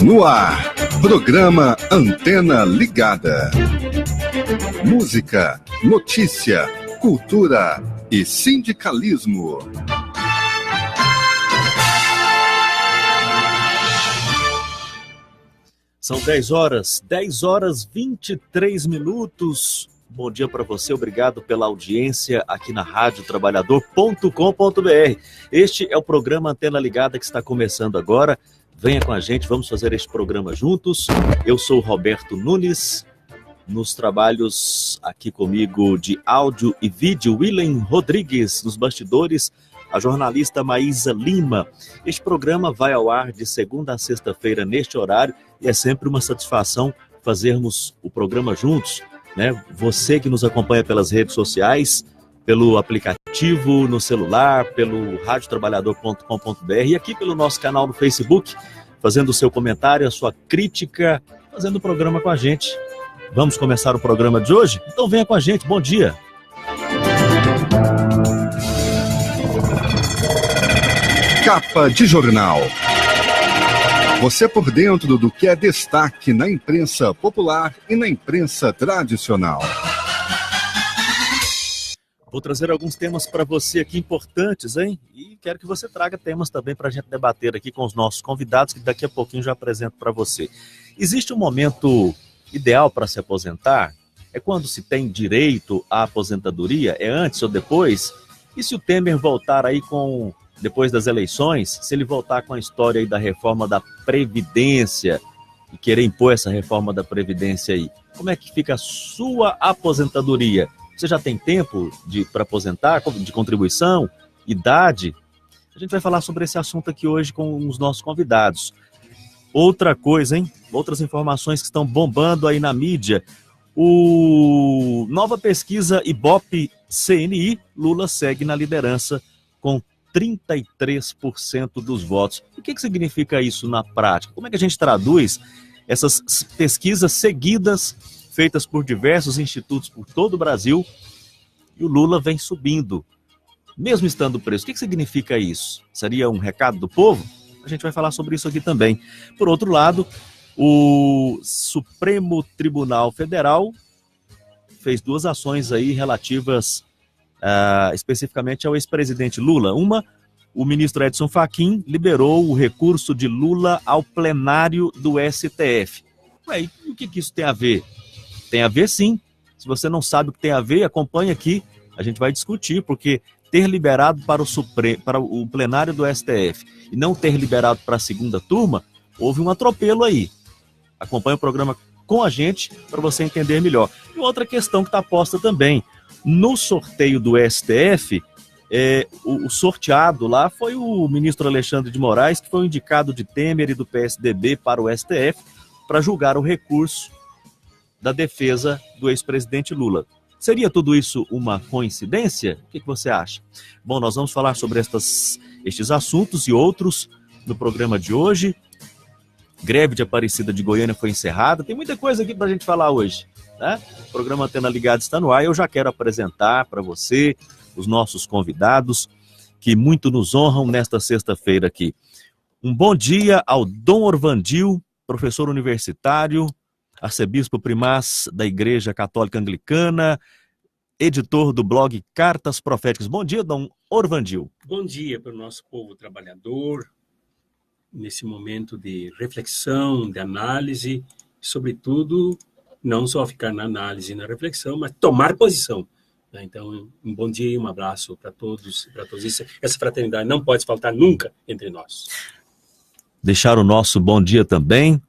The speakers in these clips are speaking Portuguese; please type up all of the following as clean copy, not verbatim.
No ar, programa Antena Ligada. Música, notícia, cultura e sindicalismo. São 10 horas 23 minutos. Bom dia para você, obrigado pela audiência aqui na radiotrabalhador.com.br. Este é o programa Antena Ligada que está começando agora. Venha com a gente, vamos fazer este programa juntos. Eu sou o Roberto Nunes, nos trabalhos aqui comigo de áudio e vídeo, William Rodrigues, nos bastidores, a jornalista Maísa Lima. Este programa vai ao ar de segunda a sexta-feira neste horário e é sempre uma satisfação fazermos o programa juntos, né? Você que nos acompanha pelas redes sociais, pelo aplicativo no celular, pelo radiotrabalhador.com.br e aqui pelo nosso canal no Facebook, fazendo o seu comentário, a sua crítica, fazendo o programa com a gente. Vamos começar o programa de hoje? Então venha com a gente, bom dia! Capa de jornal. Você por dentro do que é destaque na imprensa popular e na imprensa tradicional. Vou trazer alguns temas para você aqui importantes, hein? E quero que você traga temas também para a gente debater aqui com os nossos convidados, que daqui a pouquinho já apresento para você. Existe um momento ideal para se aposentar? É quando se tem direito à aposentadoria? É antes ou depois? E se o Temer voltar aí depois das eleições, se ele voltar com a história aí da reforma da Previdência e querer impor essa reforma da Previdência aí, como é que fica a sua aposentadoria? Você já tem tempo para aposentar, de contribuição, idade? A gente vai falar sobre esse assunto aqui hoje com os nossos convidados. Outra coisa, hein? Outras informações que estão bombando aí na mídia. Nova pesquisa Ibope-CNI, Lula segue na liderança com 33% dos votos. O que significa isso na prática? Como é que a gente traduz essas pesquisas seguidas, feitas por diversos institutos por todo o Brasil, e o Lula vem subindo, mesmo estando preso? O que significa isso? Seria um recado do povo? A gente vai falar sobre isso aqui também. Por outro lado, o Supremo Tribunal Federal fez duas ações aí relativas especificamente ao ex-presidente Lula. Uma, o ministro Edson Fachin liberou o recurso de Lula ao plenário do STF. Ué, e o que isso tem a ver? Tem a ver sim. Se você não sabe o que tem a ver, acompanhe aqui. A gente vai discutir, porque ter liberado para o plenário do STF e não ter liberado para a segunda turma, houve um atropelo aí. Acompanhe o programa com a gente para você entender melhor. E outra questão que está posta também. No sorteio do STF, o sorteado lá foi o ministro Alexandre de Moraes, que foi o indicado de Temer e do PSDB para o STF para julgar o recurso da defesa do ex-presidente Lula. Seria tudo isso uma coincidência? O que você acha? Bom, nós vamos falar sobre estes assuntos e outros no programa de hoje. Greve de Aparecida de Goiânia foi encerrada. Tem muita coisa aqui para a gente falar hoje, né? O programa Antena Ligada está no ar. Eu já quero apresentar para você os nossos convidados, que muito nos honram nesta sexta-feira aqui. Um bom dia ao Dom Orvandil, professor universitário, arcebispo primaz da Igreja Católica Anglicana, editor do blog Cartas Proféticas. Bom dia, Dom Orvandil. Bom dia para o nosso povo trabalhador, nesse momento de reflexão, de análise, sobretudo, não só ficar na análise e na reflexão, mas tomar posição. Então, um bom dia e um abraço para todos. Essa fraternidade não pode faltar nunca entre nós. Deixar o nosso bom dia também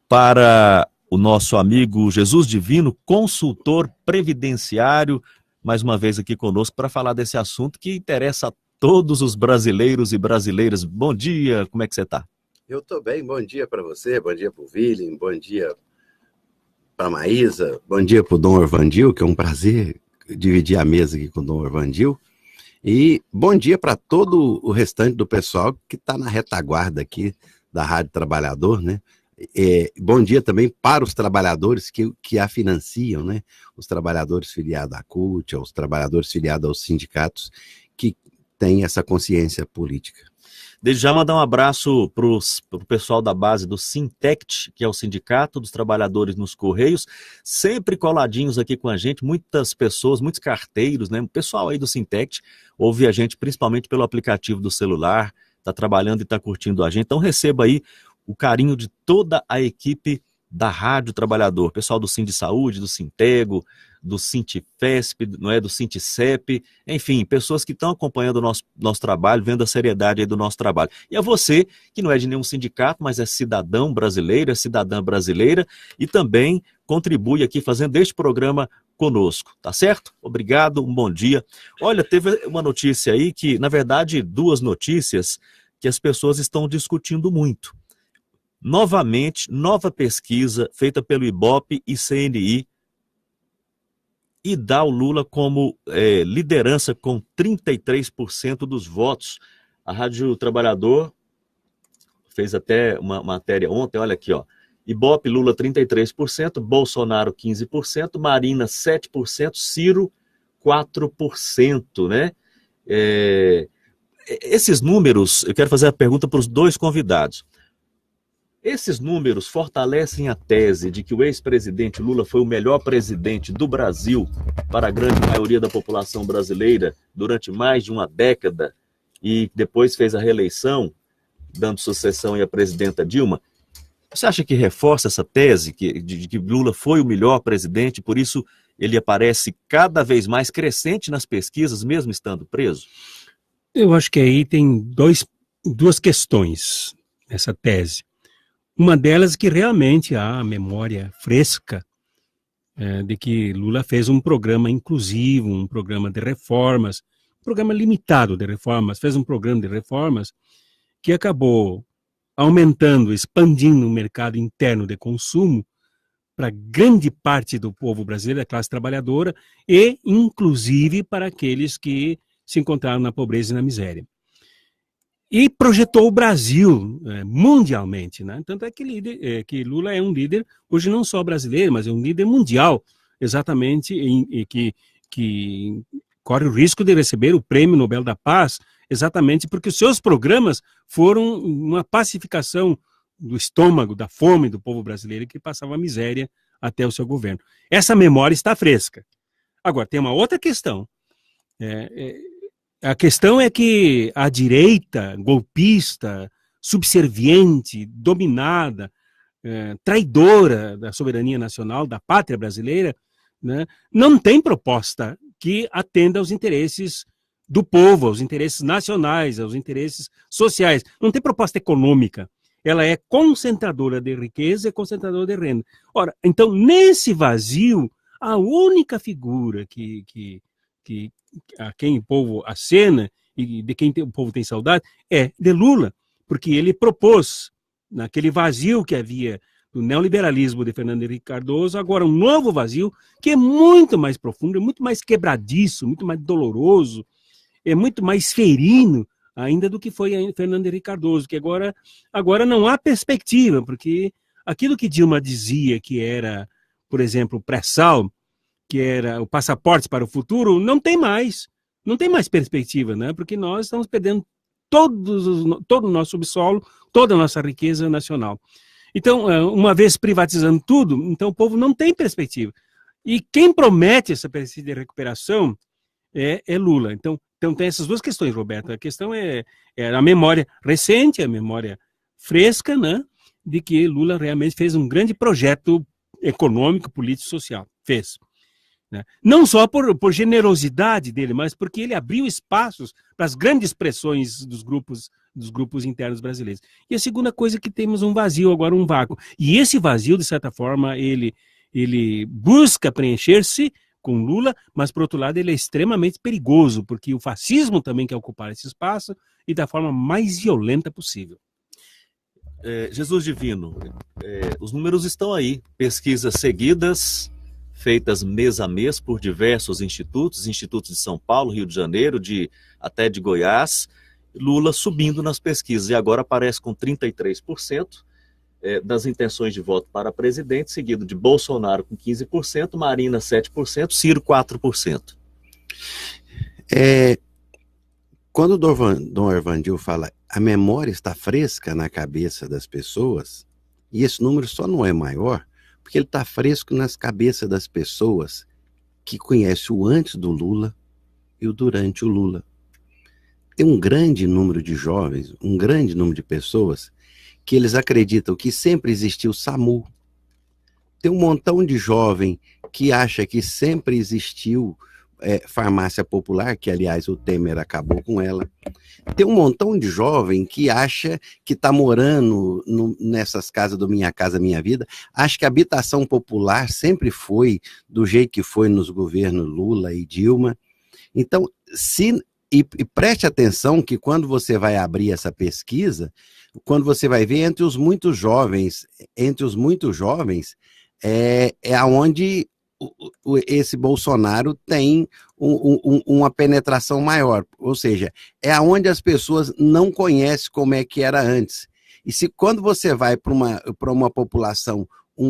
para o nosso amigo Jesus Divino, consultor previdenciário, mais uma vez aqui conosco para falar desse assunto que interessa a todos os brasileiros e brasileiras. Bom dia, como é que você está? Eu estou bem, bom dia para você, bom dia para o William, bom dia para a Maísa, bom dia para o Dom Orvandil, que é um prazer dividir a mesa aqui com o Dom Orvandil. E bom dia para todo o restante do pessoal que está na retaguarda aqui da Rádio Trabalhador, né? Bom dia também para os trabalhadores que a financiam, né? Os trabalhadores filiados à CUT, os trabalhadores filiados aos sindicatos que têm essa consciência política. Desde já mandar um abraço para o pessoal da base do Sintect, que é o Sindicato dos Trabalhadores nos Correios, sempre coladinhos aqui com a gente, muitas pessoas, muitos carteiros, né? O pessoal aí do Sintect ouve a gente principalmente pelo aplicativo do celular, está trabalhando e está curtindo a gente, então receba aí o carinho de toda a equipe da Rádio Trabalhador, pessoal do Sindisaúde, do Sintego, do Sintifesp, não é, do Sinticep, enfim, pessoas que estão acompanhando o nosso trabalho, vendo a seriedade aí do nosso trabalho. E a você, que não é de nenhum sindicato, mas é cidadão brasileiro, é cidadã brasileira, e também contribui aqui fazendo este programa conosco, tá certo? Obrigado, um bom dia. Olha, teve uma notícia aí que, na verdade, duas notícias que as pessoas estão discutindo muito. Novamente, nova pesquisa feita pelo Ibope e CNI e dá o Lula como liderança com 33% dos votos. A Rádio Trabalhador fez até uma matéria ontem, olha aqui, ó. Ibope, Lula 33%, Bolsonaro 15%, Marina 7%, Ciro 4%, né? Esses números, eu quero fazer a pergunta para os dois convidados. Esses números fortalecem a tese de que o ex-presidente Lula foi o melhor presidente do Brasil para a grande maioria da população brasileira durante mais de uma década e depois fez a reeleição, dando sucessão à presidenta Dilma. Você acha que reforça essa tese de que Lula foi o melhor presidente, por isso ele aparece cada vez mais crescente nas pesquisas, mesmo estando preso? Eu acho que aí tem duas questões nessa tese. Uma delas é que realmente há a memória fresca de que Lula fez um programa inclusivo, um programa de reformas, um programa limitado de reformas, fez um programa de reformas que acabou aumentando, expandindo o mercado interno de consumo para grande parte do povo brasileiro, da classe trabalhadora, e inclusive para aqueles que se encontraram na pobreza e na miséria. E projetou o Brasil mundialmente, né? Tanto é que Lula é um líder, hoje não só brasileiro, mas é um líder mundial, exatamente, que corre o risco de receber o Prêmio Nobel da Paz, exatamente porque os seus programas foram uma pacificação do estômago, da fome do povo brasileiro que passava miséria até o seu governo. Essa memória está fresca. Agora, tem uma outra questão. A questão é que a direita golpista, subserviente, dominada, traidora da soberania nacional, da pátria brasileira, né, não tem proposta que atenda aos interesses do povo, aos interesses nacionais, aos interesses sociais. Não tem proposta econômica. Ela é concentradora de riqueza e concentradora de renda. Ora, então, nesse vazio, a única figura a quem o povo acena e de quem o povo tem saudade é de Lula, porque ele propôs, naquele vazio que havia do neoliberalismo de Fernando Henrique Cardoso, agora um novo vazio que é muito mais profundo, é muito mais quebradiço, muito mais doloroso, é muito mais ferino ainda do que foi Fernando Henrique Cardoso, que agora não há perspectiva, porque aquilo que Dilma dizia que era, por exemplo, o pré-sal, que era o passaporte para o futuro, não tem mais perspectiva, né? Porque nós estamos perdendo todo o nosso subsolo, toda a nossa riqueza nacional. Então, uma vez privatizando tudo, então o povo não tem perspectiva. E quem promete essa perspectiva de recuperação é Lula. Então tem essas duas questões, Roberto. A questão é a memória recente, a memória fresca, né? De que Lula realmente fez um grande projeto econômico, político e social. Fez. Né? Não só por generosidade dele, mas porque ele abriu espaços para as grandes pressões dos grupos internos brasileiros. E a segunda coisa é que temos um vazio, agora um vácuo. E esse vazio, de certa forma, ele busca preencher-se com Lula, mas, por outro lado, ele é extremamente perigoso, porque o fascismo também quer ocupar esse espaço e da forma mais violenta possível. Jesus Divino, os números estão aí, pesquisas seguidas, feitas mês a mês por diversos institutos de São Paulo, Rio de Janeiro, até de Goiás, Lula subindo nas pesquisas, e agora aparece com 33% das intenções de voto para presidente, seguido de Bolsonaro com 15%, Marina 7%, Ciro 4%. Quando o Dom Ervandil fala a memória está fresca na cabeça das pessoas, e esse número só não é maior, porque ele está fresco nas cabeças das pessoas que conhecem o antes do Lula e o durante o Lula. Tem um grande número de jovens, um grande número de pessoas que eles acreditam que sempre existiu o SAMU. Tem um montão de jovem que acha que sempre existiu farmácia popular, que aliás o Temer acabou com ela. Tem um montão de jovem que acha que está morando nessas casas do Minha Casa Minha Vida, acha que a habitação popular sempre foi do jeito que foi nos governos Lula e Dilma. Então, e preste atenção que quando você vai abrir essa pesquisa, quando você vai ver entre os muito jovens, é aonde esse Bolsonaro tem uma penetração maior, ou seja, é aonde as pessoas não conhecem como é que era antes. E quando você vai para uma população com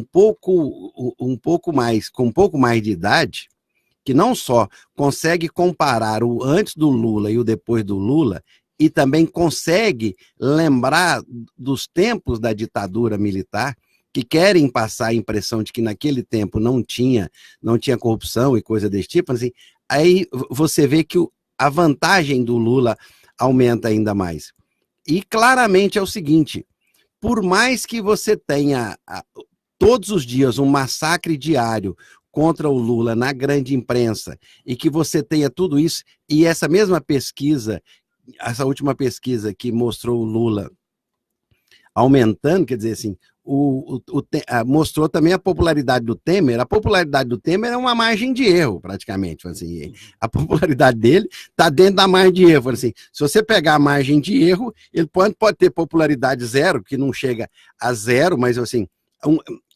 um pouco mais de idade, que não só consegue comparar o antes do Lula e o depois do Lula, e também consegue lembrar dos tempos da ditadura militar, que querem passar a impressão de que naquele tempo não tinha corrupção e coisa desse tipo, assim, aí você vê que a vantagem do Lula aumenta ainda mais. E claramente é o seguinte, por mais que você tenha todos os dias um massacre diário contra o Lula na grande imprensa, e que você tenha tudo isso, e essa mesma pesquisa, essa última pesquisa que mostrou o Lula aumentando, quer dizer assim, mostrou também a popularidade do Temer. A popularidade do Temer é uma margem de erro, praticamente. Assim, a popularidade dele está dentro da margem de erro. Assim, se você pegar a margem de erro, ele pode ter popularidade zero, que não chega a zero, mas assim,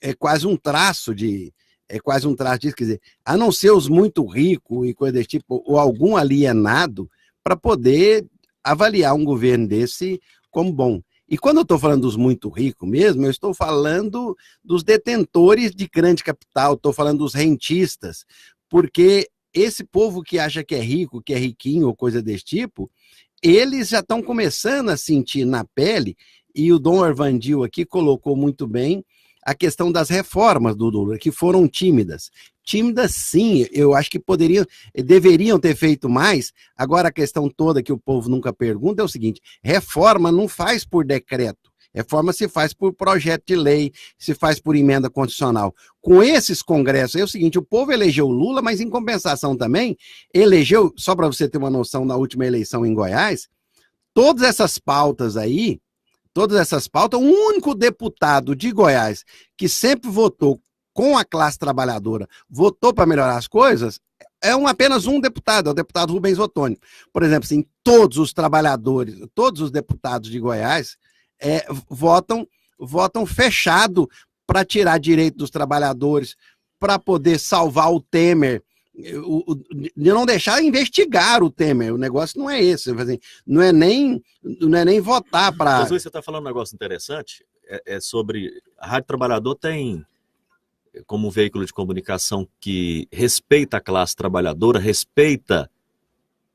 é quase um traço disso, quer dizer, a não ser os muito ricos e coisa desse tipo, ou algum alienado, para poder avaliar um governo desse como bom. E quando eu estou falando dos muito ricos mesmo, eu estou falando dos detentores de grande capital, estou falando dos rentistas, porque esse povo que acha que é rico, que é riquinho ou coisa desse tipo, eles já estão começando a sentir na pele, e o Dom Ervandil aqui colocou muito bem a questão das reformas do Lula, que foram tímidas. Tímidas, sim, eu acho que deveriam ter feito mais. Agora, a questão toda que o povo nunca pergunta é o seguinte: reforma não faz por decreto, reforma se faz por projeto de lei, se faz por emenda constitucional. Com esses congressos, é o seguinte, o povo elegeu o Lula, mas em compensação também, elegeu, só para você ter uma noção, na última eleição em Goiás, todas essas pautas, o único deputado de Goiás que sempre votou com a classe trabalhadora, votou para melhorar as coisas, apenas um deputado, é o deputado Rubens Ottoni. Por exemplo, assim, todos os trabalhadores, todos os deputados de Goiás votam fechado para tirar direito dos trabalhadores, para poder salvar o Temer, de não deixar investigar o Temer. O negócio não é esse, assim, não é nem votar para... Mas você está falando um negócio interessante, sobre... A Rádio Trabalhador tem como veículo de comunicação que respeita a classe trabalhadora, respeita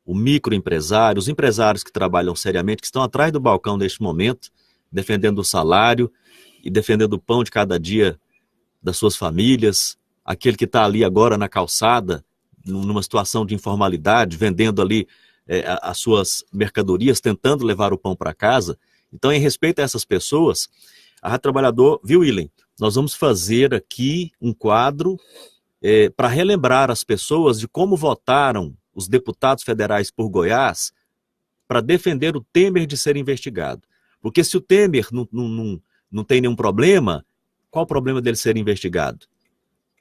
o microempresário, os empresários que trabalham seriamente, que estão atrás do balcão neste momento, defendendo o salário e defendendo o pão de cada dia das suas famílias, aquele que está ali agora na calçada, numa situação de informalidade, vendendo ali as suas mercadorias, tentando levar o pão para casa. Então, em respeito a essas pessoas, a Rádio Trabalhador, viu, Willen? Nós vamos fazer aqui um quadro para relembrar as pessoas de como votaram os deputados federais por Goiás para defender o Temer de ser investigado. Porque se o Temer não tem nenhum problema, qual o problema dele ser investigado?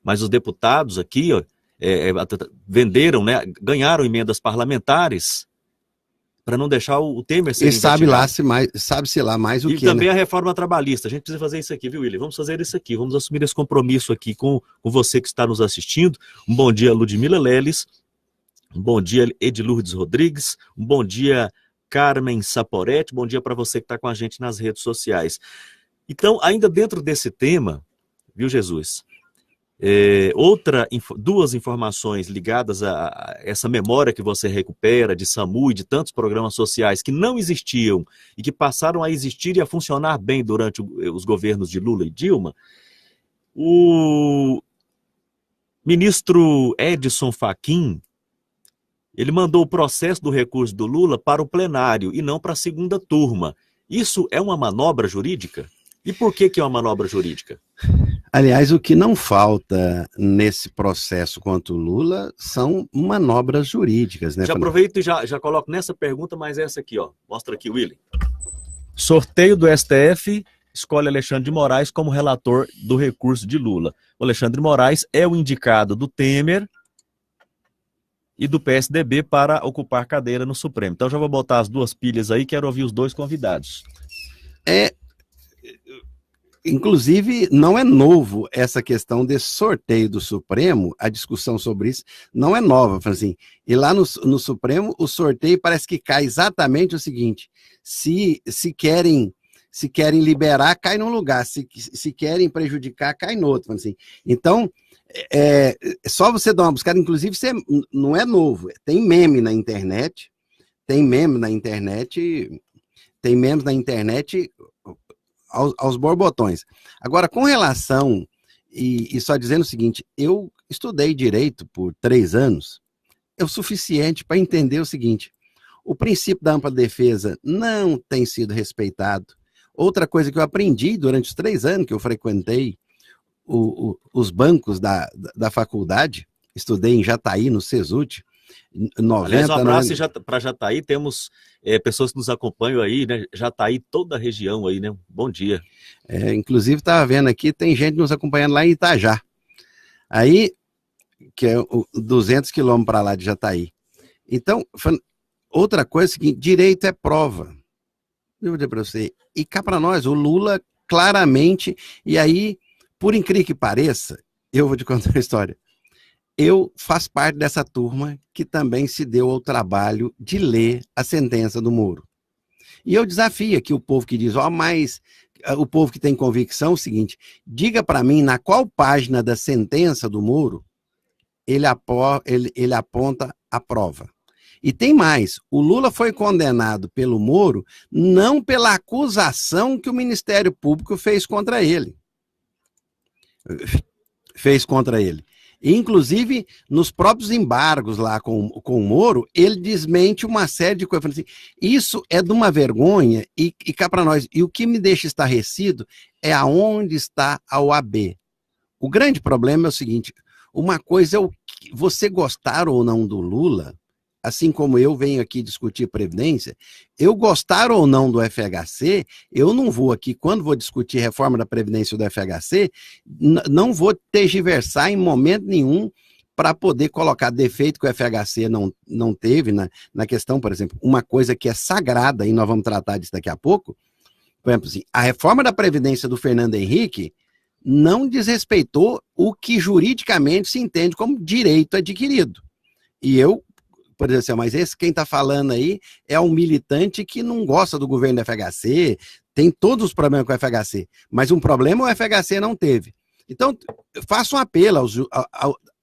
Mas os deputados aqui venderam, né, ganharam emendas parlamentares para não deixar o Temer ser E sabe investigado. lá se mais, sabe-se lá mais o E que, também né? a reforma trabalhista. A gente precisa fazer isso aqui, viu, William? Vamos fazer isso aqui. Vamos assumir esse compromisso aqui com você que está nos assistindo. Um bom dia, Ludmila Leles. Um bom dia, Edilurdes Rodrigues. Um bom dia, Carmen Saporetti. Bom dia para você que está com a gente nas redes sociais. Então, ainda dentro desse tema, viu, Jesus? Duas informações ligadas a essa memória que você recupera de SAMU e de tantos programas sociais que não existiam e que passaram a existir e a funcionar bem durante os governos de Lula e Dilma. O ministro Edson Fachin, ele mandou o processo do recurso do Lula para o plenário e não para a segunda turma. Isso é uma manobra jurídica? E por que é uma manobra jurídica? Aliás, o que não falta nesse processo contra o Lula são manobras jurídicas, né? Já aproveito e já coloco nessa pergunta, mas essa aqui, ó. Mostra aqui, Willy. Sorteio do STF escolhe Alexandre de Moraes como relator do recurso de Lula. O Alexandre de Moraes é o indicado do Temer e do PSDB para ocupar cadeira no Supremo. Então já vou botar as duas pilhas aí, quero ouvir os dois convidados. Inclusive, não é novo essa questão desse sorteio do Supremo, a discussão sobre isso não é nova. Assim, e lá no Supremo, o sorteio parece que cai exatamente o seguinte: se querem liberar, cai num lugar, se querem prejudicar, cai no outro. Assim. Então, só você dar uma buscada, inclusive, não é novo, tem memes na internet, aos borbotões. Agora, com relação, e só dizendo o seguinte, eu estudei direito por 3 anos, é o suficiente para entender o seguinte: o princípio da ampla defesa não tem sido respeitado. Outra coisa que eu aprendi durante os 3 anos que eu frequentei os bancos da faculdade, estudei em Jataí, no Cesut, 90... Aliás, um abraço para Jataí, temos pessoas que nos acompanham aí, né? Jataí, toda a região aí, né? Bom dia. Inclusive, estava vendo aqui, tem gente nos acompanhando lá em Itajá. Aí, que é 200 quilômetros para lá de Jataí. Então, outra coisa é o seguinte: direito é prova. Eu vou dizer para você. E cá para nós, o Lula claramente, e aí, por incrível que pareça, eu vou te contar uma história. Eu faço parte dessa turma que também se deu ao trabalho de ler a sentença do Moro. E eu desafio aqui o povo que diz, mas o povo que tem convicção é o seguinte: diga para mim na qual página da sentença do Moro ele aponta a prova. E tem mais, o Lula foi condenado pelo Moro não pela acusação que o Ministério Público fez contra ele. Inclusive, nos próprios embargos lá com o Moro, ele desmente uma série de coisas. Assim, isso é de uma vergonha, e cá para nós. E o que me deixa estarrecido é aonde está a OAB. O grande problema é o seguinte: uma coisa é você gostar ou não do Lula, assim como eu venho aqui discutir Previdência, eu gostar ou não do FHC, eu não vou aqui, quando vou discutir reforma da Previdência do FHC, não vou tergiversar em momento nenhum para poder colocar defeito que o FHC não teve na questão, por exemplo, uma coisa que é sagrada, e nós vamos tratar disso daqui a pouco, por exemplo, assim, a reforma da Previdência do Fernando Henrique não desrespeitou o que juridicamente se entende como direito adquirido. E eu, por exemplo, mas quem está falando aí é um militante que não gosta do governo do FHC, tem todos os problemas com o FHC, mas um problema o FHC não teve. Então, faço um apelo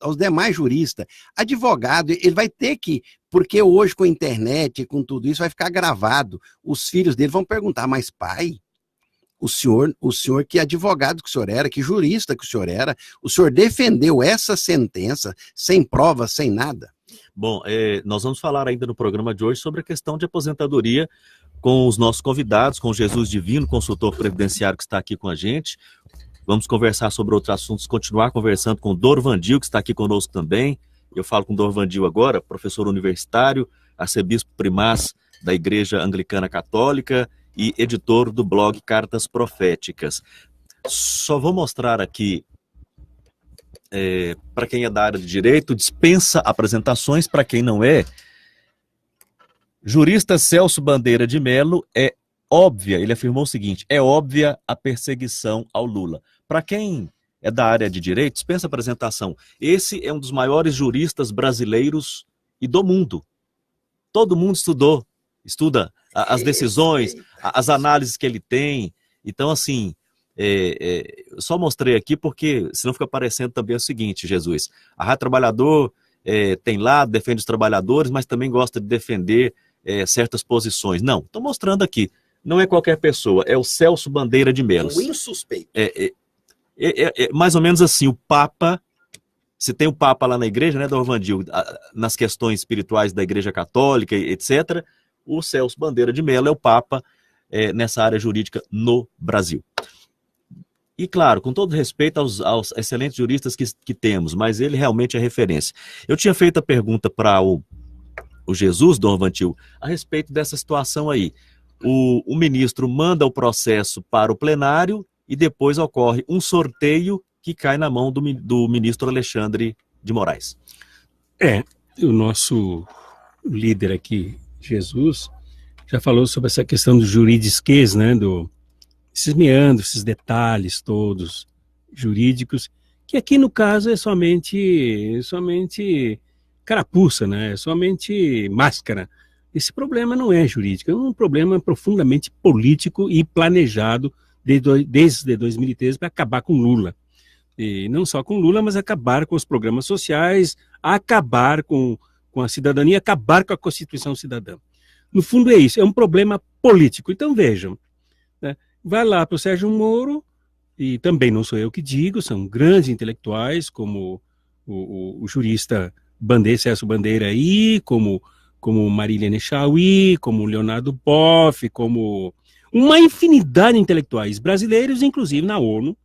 aos demais juristas, advogado, ele vai ter que, porque hoje com a internet e com tudo isso vai ficar gravado, os filhos dele vão perguntar, mas pai, o senhor que advogado que o senhor era, que jurista que o senhor era, o senhor defendeu essa sentença sem prova, sem nada? Bom, nós vamos falar ainda no programa de hoje sobre a questão de aposentadoria com os nossos convidados, com o Jesus Divino, consultor previdenciário que está aqui com a gente. Vamos conversar sobre outros assuntos, continuar conversando com o Dorvandil, que está aqui conosco também. Eu falo com o Dorvandil agora, professor universitário, arcebispo primaz da Igreja Anglicana Católica e editor do blog Cartas Proféticas. Só vou mostrar aqui, para quem é da área de direito, dispensa apresentações, para quem não é, Jurista Celso Bandeira de Mello, é óbvia, ele afirmou o seguinte, é óbvia a perseguição ao Lula. Para quem é da área de direito, dispensa apresentação. Esse é um dos maiores juristas brasileiros e do mundo. Todo mundo estuda as decisões, as análises que ele tem. Então, assim, eu só mostrei aqui porque senão fica parecendo também o seguinte, Jesus. A Rádio Trabalhador tem lá, defende os trabalhadores, mas também gosta de defender certas posições. Não, estou mostrando aqui. Não é qualquer pessoa, é o Celso Bandeira de Mello. Um insuspeito. Mais ou menos assim, o Papa, se tem o Papa lá na igreja, né, Dorvandil, nas questões espirituais da Igreja Católica, etc., o Celso Bandeira de Mello é o Papa nessa área jurídica no Brasil. E claro, com todo respeito aos excelentes juristas que temos, mas ele realmente é referência. Eu tinha feito a pergunta para o Jesus, Dorvandil, a respeito dessa situação aí. O ministro manda o processo para o plenário e depois ocorre um sorteio que cai na mão do ministro Alexandre de Moraes. O nosso líder aqui, Jesus, já falou sobre essa questão do juridiquês, né, esses meandros, esses detalhes todos jurídicos, que aqui no caso é somente carapuça, né, é somente máscara. Esse problema não é jurídico, é um problema profundamente político e planejado desde 2013 para acabar com Lula. E não só com Lula, mas acabar com os programas sociais, acabar com a cidadania, acabar com a Constituição Cidadã. No fundo é isso, é um problema político. Então vejam, né, vai lá para o Sérgio Moro, e também não sou eu que digo, são grandes intelectuais, como o jurista Celso Bandeira aí, como Marília Nechaui, como Leonardo Boff, como uma infinidade de intelectuais brasileiros, inclusive na ONU,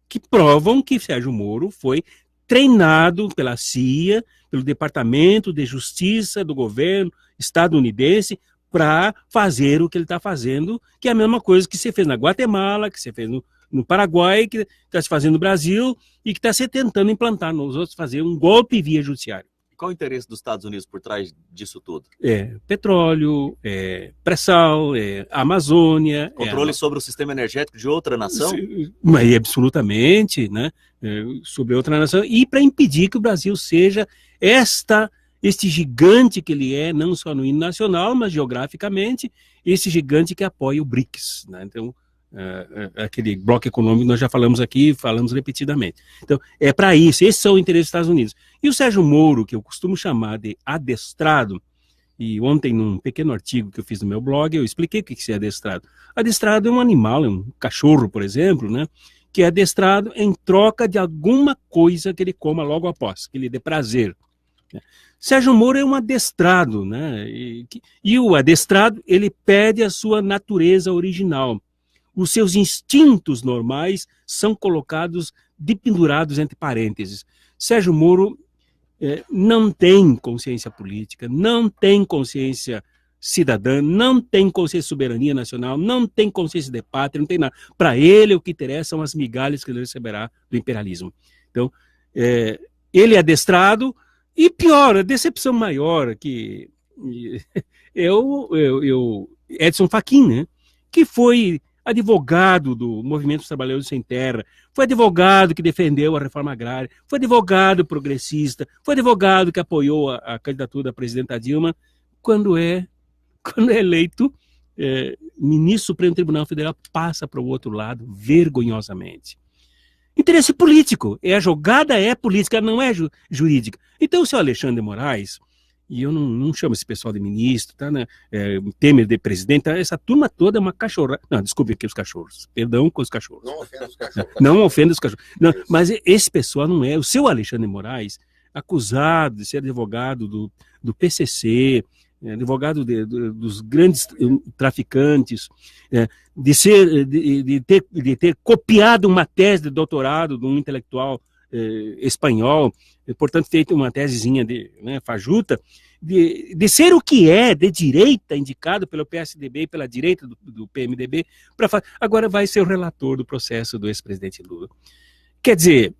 que provam que Sérgio Moro foi treinado pela CIA, pelo Departamento de Justiça do governo estadunidense, para fazer o que ele está fazendo, que é a mesma coisa que você fez na Guatemala, que você fez no Paraguai, que está se fazendo no Brasil e que está se tentando implantar nos outros, fazer um golpe via judiciário. Qual o interesse dos Estados Unidos por trás disso tudo? Petróleo, pré-sal, Amazônia. Controle sobre o sistema energético de outra nação? Mas absolutamente, né? Sobre outra nação. E para impedir que o Brasil seja este gigante que ele é, não só no hino nacional, mas geograficamente, esse gigante que apoia o BRICS, né? Então, aquele bloco econômico nós já falamos aqui, falamos repetidamente. Então, é para isso, esses são os interesses dos Estados Unidos. E o Sérgio Moro, que eu costumo chamar de adestrado, e ontem num pequeno artigo que eu fiz no meu blog, eu expliquei o que é adestrado. Adestrado é um animal, é um cachorro, por exemplo, né, que é adestrado em troca de alguma coisa que ele coma logo após, que lhe dê prazer. Sérgio Moro é um adestrado, né, e o adestrado, ele perde a sua natureza original. Os seus instintos normais são colocados, dependurados entre parênteses. Sérgio Moro não tem consciência política, não tem consciência cidadã, não tem consciência de soberania nacional, não tem consciência de pátria, não tem nada. Para ele, o que interessa são as migalhas que ele receberá do imperialismo. Então, ele é adestrado, e pior, a decepção maior que Edson Fachin, né, que foi advogado do Movimento dos Trabalhadores Sem Terra, foi advogado que defendeu a reforma agrária, foi advogado progressista, foi advogado que apoiou a candidatura da presidenta Dilma, quando é eleito ministro do Supremo Tribunal Federal, passa para o outro lado, vergonhosamente. Interesse político, a jogada é política, não é jurídica. Então o senhor Alexandre de Moraes, e eu não chamo esse pessoal de ministro, tá, né? Temer de presidente, tá? Essa turma toda é uma cachorra. Não, desculpe aqui os cachorros. Perdão com os cachorros. Não ofenda os cachorros. Não ofenda os cachorros. Não, mas esse pessoal não é. O seu Alexandre de Moraes, acusado de ser advogado do PCC, advogado dos grandes traficantes, de ter copiado uma tese de doutorado de um intelectual espanhol, portanto feito uma tesezinha fajuta, de ser o que é, de direita, indicado pelo PSDB e pela direita do PMDB, agora vai ser o relator do processo do ex-presidente Lula. Quer dizer,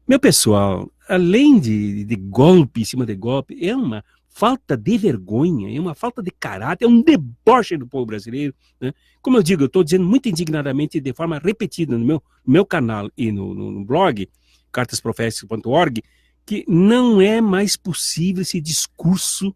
meu pessoal, além de golpe em cima de golpe, é uma falta de vergonha, é uma falta de caráter, é um deboche do povo brasileiro, né? Como eu digo, eu estou dizendo muito indignadamente, de forma repetida no meu canal e no blog, cartasproféticas.org, que não é mais possível esse discurso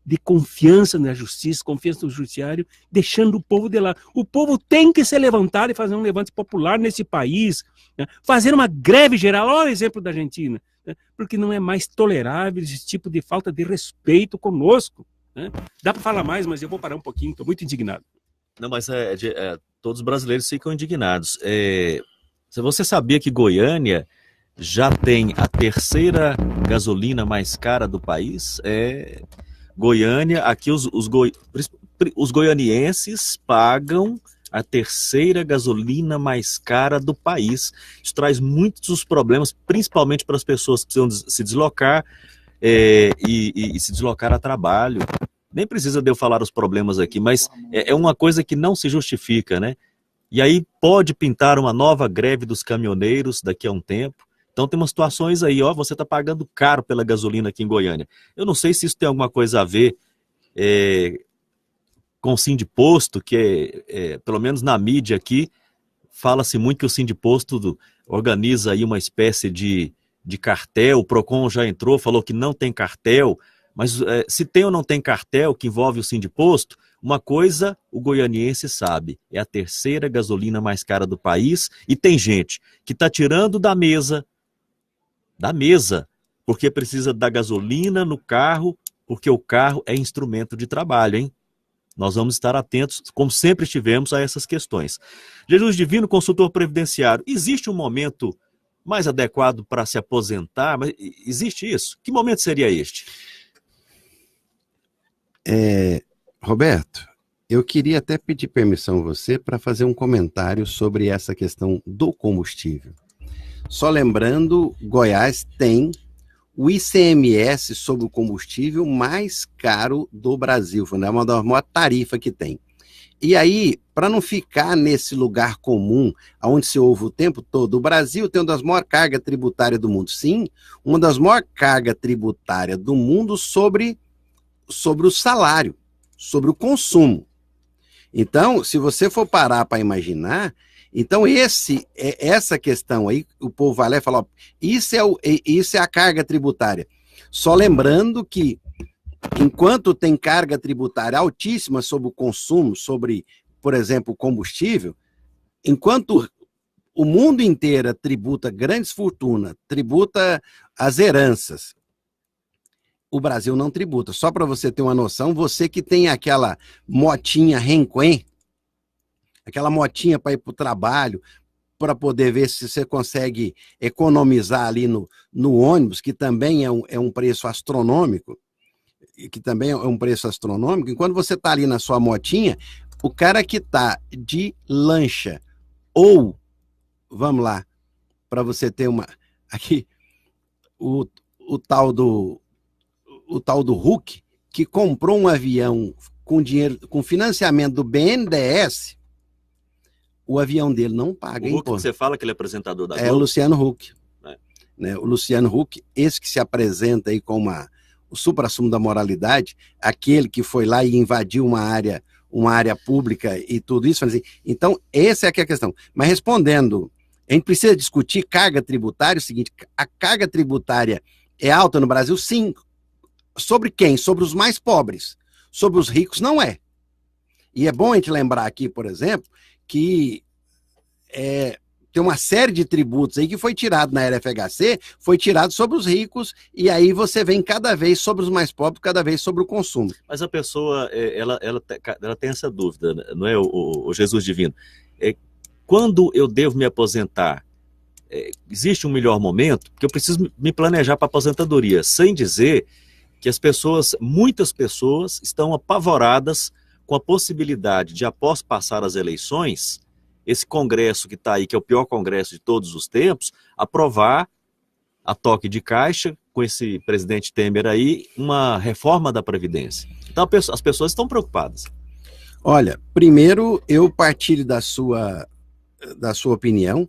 de confiança na justiça, confiança no judiciário, deixando o povo de lado. O povo tem que se levantar e fazer um levante popular nesse país, né? Fazer uma greve geral, olha o exemplo da Argentina, né? Porque não é mais tolerável esse tipo de falta de respeito conosco, né? Dá para falar mais, mas eu vou parar um pouquinho, estou muito indignado. Não, mas todos os brasileiros ficam indignados. Você sabia que Goiânia já tem a terceira gasolina mais cara do país? Goiânia, aqui os goianienses pagam a terceira gasolina mais cara do país. Isso traz muitos problemas, principalmente para as pessoas que precisam se deslocar e se deslocar a trabalho. Nem precisa de eu falar os problemas aqui, mas é uma coisa que não se justifica, né? E aí pode pintar uma nova greve dos caminhoneiros daqui a um tempo. Então tem umas situações aí, você está pagando caro pela gasolina aqui em Goiânia. Eu não sei se isso tem alguma coisa a ver com o Sindiposto, que pelo menos na mídia aqui, fala-se muito que o Sindiposto organiza aí uma espécie de cartel. O Procon já entrou, falou que não tem cartel, mas se tem ou não tem cartel que envolve o Sindiposto, uma coisa o goianiense sabe, é a terceira gasolina mais cara do país, e tem gente que está tirando da mesa, porque precisa da gasolina no carro, porque o carro é instrumento de trabalho, hein? Nós vamos estar atentos, como sempre estivemos, a essas questões. Jesus Divino, consultor previdenciário, existe um momento mais adequado para se aposentar? Mas existe isso? Que momento seria este? Roberto, eu queria até pedir permissão a você para fazer um comentário sobre essa questão do combustível. Só lembrando, Goiás tem o ICMS sobre o combustível mais caro do Brasil, né? Uma das maiores tarifas que tem. E aí, para não ficar nesse lugar comum, onde se ouve o tempo todo, o Brasil tem uma das maiores cargas tributárias do mundo. Sim, uma das maiores cargas tributárias do mundo sobre o salário, sobre o consumo. Então, se você for parar para imaginar, então essa questão aí, o povo vai lá e fala, ó, isso é a carga tributária. Só lembrando que, enquanto tem carga tributária altíssima sobre o consumo, sobre, por exemplo, o combustível, enquanto o mundo inteiro tributa grandes fortunas, tributa as heranças, o Brasil não tributa. Só para você ter uma noção, você que tem aquela motinha Renquen, aquela motinha para ir para o trabalho, para poder ver se você consegue economizar ali no ônibus, que também é um preço astronômico, enquanto você está ali na sua motinha, o cara que está de lancha, ou, vamos lá, para você ter aqui, o tal do Huck, que comprou um avião com dinheiro, com financiamento do BNDES, o avião dele não paga. O Huck, você fala que ele é apresentador da Globo? É o Luciano Huck. Né? O Luciano Huck, esse que se apresenta aí com o suprassumo da moralidade, aquele que foi lá e invadiu uma área pública e tudo isso. Então, essa é aqui a questão. Mas respondendo, a gente precisa discutir carga tributária, é o seguinte, a carga tributária é alta no Brasil? Sim. Sobre quem? Sobre os mais pobres. Sobre os ricos, não é. E é bom a gente lembrar aqui, por exemplo, que tem uma série de tributos aí que foi tirado na era FHC, foi tirado sobre os ricos, e aí você vem cada vez sobre os mais pobres, cada vez sobre o consumo. Mas a pessoa, ela tem essa dúvida, não é, o Jesus Divino? Quando eu devo me aposentar? Existe um melhor momento? Porque eu preciso me planejar para a aposentadoria, sem dizer que muitas pessoas estão apavoradas com a possibilidade de, após passar as eleições, esse Congresso que está aí, que é o pior Congresso de todos os tempos, aprovar a toque de caixa, com esse presidente Temer aí, uma reforma da Previdência. Então as pessoas estão preocupadas. Olha, primeiro eu partilho da sua opinião.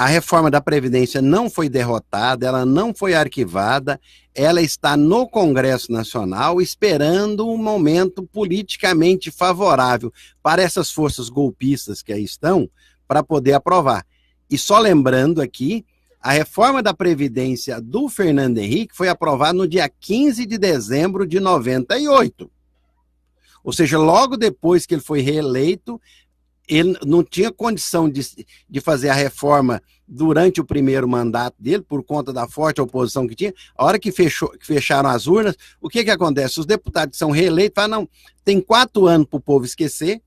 a reforma da Previdência não foi derrotada, ela não foi arquivada, ela está no Congresso Nacional esperando um momento politicamente favorável para essas forças golpistas que aí estão, para poder aprovar. E só lembrando aqui, a reforma da Previdência do Fernando Henrique foi aprovada no dia 15 de dezembro de 98. Ou seja, logo depois que ele foi reeleito, ele não tinha condição de fazer a reforma durante o primeiro mandato dele, por conta da forte oposição que tinha. A hora que fecharam as urnas, o que acontece? Os deputados são reeleitos, falam, não, tem 4 anos para o povo esquecer,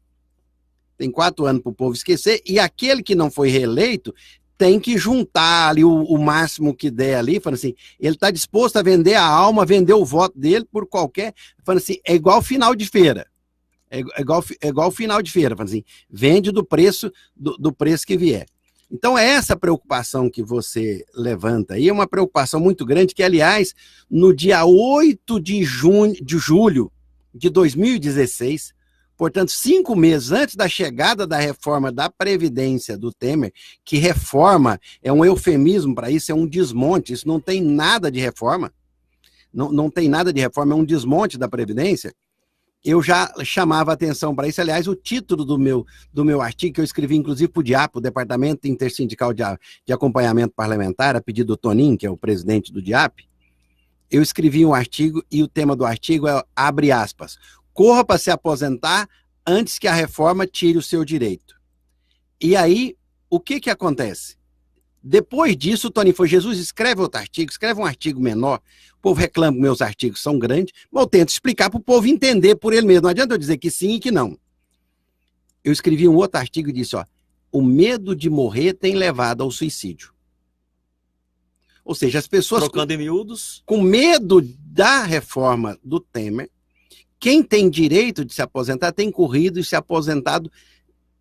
e aquele que não foi reeleito tem que juntar ali o máximo que der ali, falando assim, ele está disposto a vender a alma, vender o voto dele por qualquer, falando assim, é igual final de feira. É igual final de feira, assim, vende do preço que vier. Então, essa preocupação que você levanta aí é uma preocupação muito grande, que, aliás, no dia 8 de julho de 2016, portanto, 5 meses antes da chegada da reforma da Previdência do Temer, que reforma é um eufemismo para isso, é um desmonte, isso não tem nada de reforma, não tem nada de reforma, é um desmonte da Previdência. Eu já chamava atenção para isso. Aliás, o título do meu artigo, que eu escrevi inclusive para o DIAP, o Departamento Intersindical de Acompanhamento Parlamentar, a pedido do Toninho, que é o presidente do DIAP, eu escrevi um artigo e o tema do artigo é, abre aspas, corra para se aposentar antes que a reforma tire o seu direito. E aí, o que acontece? Depois disso, o Toninho foi, Jesus, escreve outro artigo, escreve um artigo menor. O povo reclama que meus artigos são grandes, mas eu tento explicar para o povo entender por ele mesmo. Não adianta eu dizer que sim e que não. Eu escrevi um outro artigo e disse, ó, o medo de morrer tem levado ao suicídio. Ou seja, as pessoas trocando em miúdos, com medo da reforma do Temer, quem tem direito de se aposentar tem corrido e se aposentado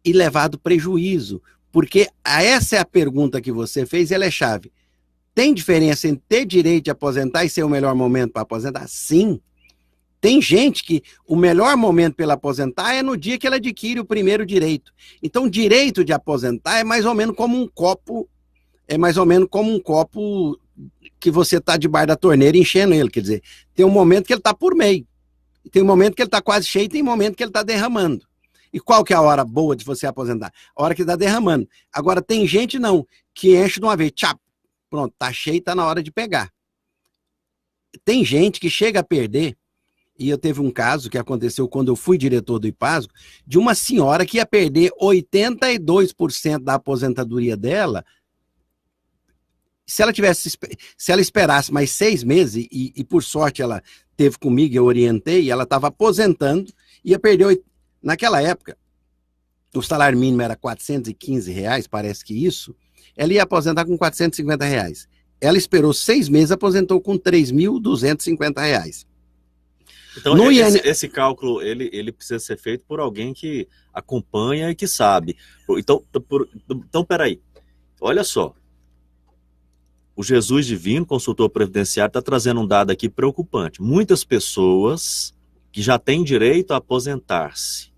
e levado prejuízo. Porque essa é a pergunta que você fez e ela é chave. Tem diferença entre ter direito de aposentar e ser o melhor momento para aposentar? Sim. Tem gente que o melhor momento para ela aposentar é no dia que ela adquire o primeiro direito. Então, direito de aposentar é mais ou menos como um copo, que você está debaixo da torneira enchendo ele. Quer dizer, tem um momento que ele está por meio, tem um momento que ele está quase cheio, tem um momento que ele está derramando. E qual que é a hora boa de você aposentar? A hora que está derramando. Agora, tem gente não, que enche de uma vez, tchap, pronto, tá cheio, tá na hora de pegar. Tem gente que chega a perder, e eu teve um caso que aconteceu quando eu fui diretor do IPASGO, de uma senhora que ia perder 82% da aposentadoria dela, se ela esperasse mais 6 meses, e por sorte ela teve comigo, eu orientei, ela estava aposentando, ia perder naquela época, o salário mínimo era R$415, parece que isso, ela ia aposentar com R$450. Ela esperou 6 meses, aposentou com R$3.250. Então, esse cálculo, ele precisa ser feito por alguém que acompanha e que sabe. Então, peraí, olha só, o Jesus Divino, consultor previdenciário, está trazendo um dado aqui preocupante. Muitas pessoas que já têm direito a aposentar-se,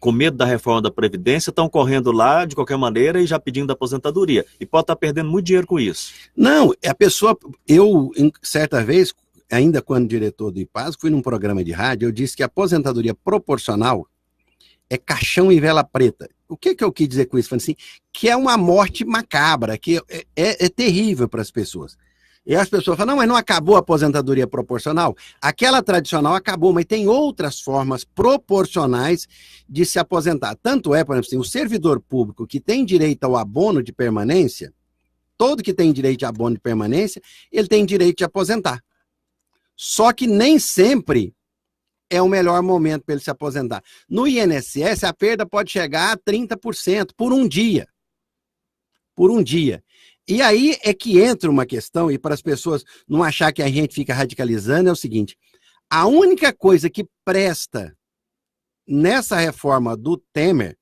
com medo da reforma da Previdência, estão correndo lá de qualquer maneira e já pedindo aposentadoria. E pode estar perdendo muito dinheiro com isso. Não, a pessoa... Eu, certa vez, ainda quando diretor do IPASGO, fui num programa de rádio, eu disse que a aposentadoria proporcional é caixão e vela preta. O que eu quis dizer com isso? Falei assim, que é uma morte macabra, que é terrível para as pessoas. E as pessoas falam, não, mas não acabou a aposentadoria proporcional? Aquela tradicional acabou, mas tem outras formas proporcionais de se aposentar. Tanto é, por exemplo, assim, o servidor público que tem direito ao abono de permanência, todo que tem direito a abono de permanência, ele tem direito de aposentar. Só que nem sempre é o melhor momento para ele se aposentar. No INSS, a perda pode chegar a 30% por um dia. Por um dia. E aí é que entra uma questão, e para as pessoas não achar que a gente fica radicalizando, é o seguinte, a única coisa que presta nessa reforma do Temer,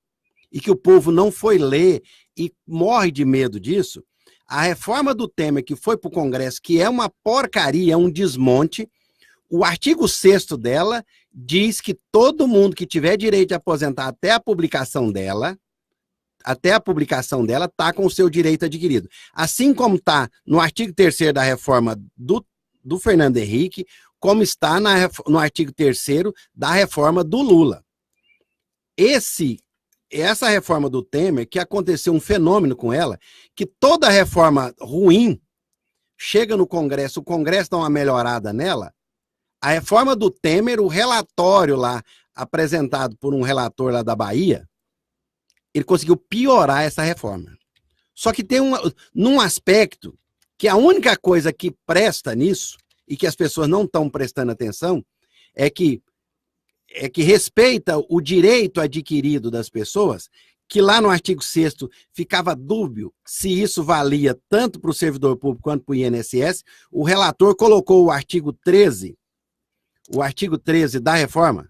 e que o povo não foi ler e morre de medo disso, a reforma do Temer que foi para o Congresso, que é uma porcaria, é um desmonte, o artigo 6º dela diz que todo mundo que tiver direito de aposentar até a publicação dela, até a publicação dela, está com o seu direito adquirido. Assim como está no artigo 3º da reforma do Fernando Henrique, como está no artigo 3º da reforma do Lula. Essa reforma do Temer, que aconteceu um fenômeno com ela, que toda reforma ruim chega no Congresso, o Congresso dá uma melhorada nela. A reforma do Temer, o relatório lá, apresentado por um relator lá da Bahia, ele conseguiu piorar essa reforma. Só que tem num aspecto que a única coisa que presta nisso, e que as pessoas não estão prestando atenção, é que respeita o direito adquirido das pessoas, que lá no artigo 6º ficava dúbio se isso valia tanto para o servidor público quanto para o INSS. O relator colocou o artigo 13 da reforma,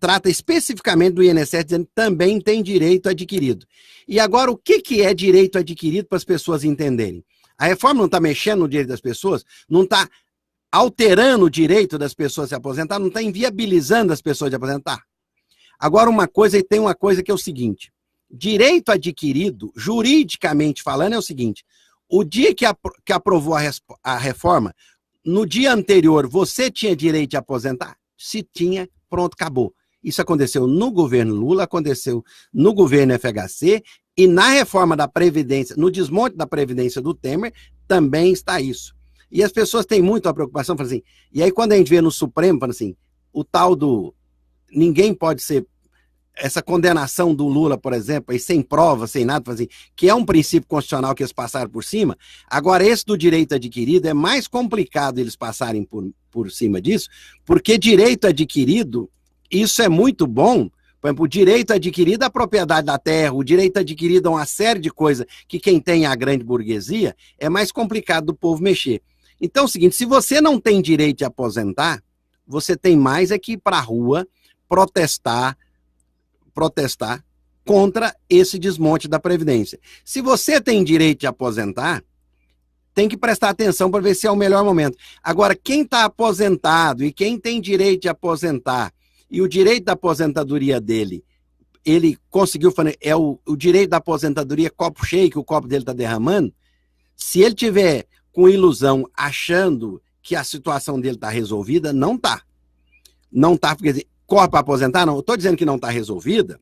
trata especificamente do INSS, dizendo que também tem direito adquirido. E agora, o que é direito adquirido para as pessoas entenderem? A reforma não está mexendo no direito das pessoas, não está alterando o direito das pessoas se aposentar, não está inviabilizando as pessoas de aposentar. Agora, tem uma coisa que é o seguinte: direito adquirido, juridicamente falando, é o seguinte: o dia que aprovou a reforma, no dia anterior, você tinha direito de aposentar? Se tinha, pronto, acabou. Isso aconteceu no governo Lula, aconteceu no governo FHC, e na reforma da Previdência, no desmonte da Previdência do Temer, também está isso. E as pessoas têm muito a preocupação, falam assim, e aí quando a gente vê no Supremo, fala assim, o tal do ninguém pode ser, essa condenação do Lula, por exemplo, aí sem prova, sem nada, assim, que é um princípio constitucional que eles passaram por cima. Agora, esse do direito adquirido é mais complicado eles passarem por cima disso, porque direito adquirido, isso é muito bom. Por exemplo, o direito adquirido à propriedade da terra, o direito adquirido a uma série de coisas que quem tem é a grande burguesia, é mais complicado do povo mexer. Então é o seguinte, se você não tem direito de aposentar, você tem mais é que ir para a rua protestar contra esse desmonte da Previdência. Se você tem direito de aposentar, tem que prestar atenção para ver se é o melhor momento. Agora, quem está aposentado e quem tem direito de aposentar, e o direito da aposentadoria dele, ele conseguiu fazer, o direito da aposentadoria copo cheio, que o copo dele está derramando, se ele tiver com ilusão achando que a situação dele está resolvida, não está. Não está, porque corre para aposentar? Não, eu estou dizendo que não está resolvida,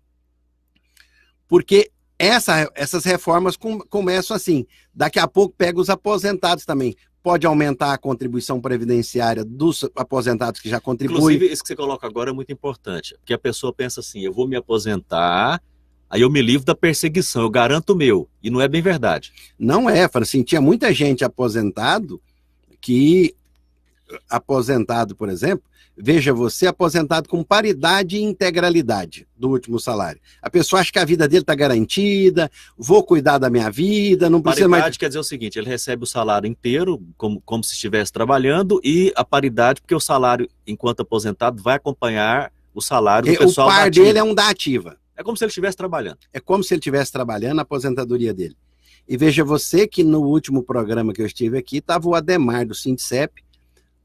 porque essas reformas começam assim, daqui a pouco pega os aposentados também. Pode aumentar a contribuição previdenciária dos aposentados que já contribuem. Inclusive, isso que você coloca agora é muito importante, porque a pessoa pensa assim, eu vou me aposentar, aí eu me livro da perseguição, eu garanto o meu, e não é bem verdade. Não é, assim, tinha muita gente aposentado, por exemplo, veja você, aposentado com paridade e integralidade do último salário. A pessoa acha que a vida dele está garantida, vou cuidar da minha vida, não precisa mais... Paridade quer dizer o seguinte, ele recebe o salário inteiro, como se estivesse trabalhando, e a paridade, porque o salário, enquanto aposentado, vai acompanhar o salário do pessoal da ativa. O par dele é um da ativa. É como se ele estivesse trabalhando. É como se ele estivesse trabalhando a aposentadoria dele. E veja você que no último programa que eu estive aqui, estava o Ademar do Sindicep.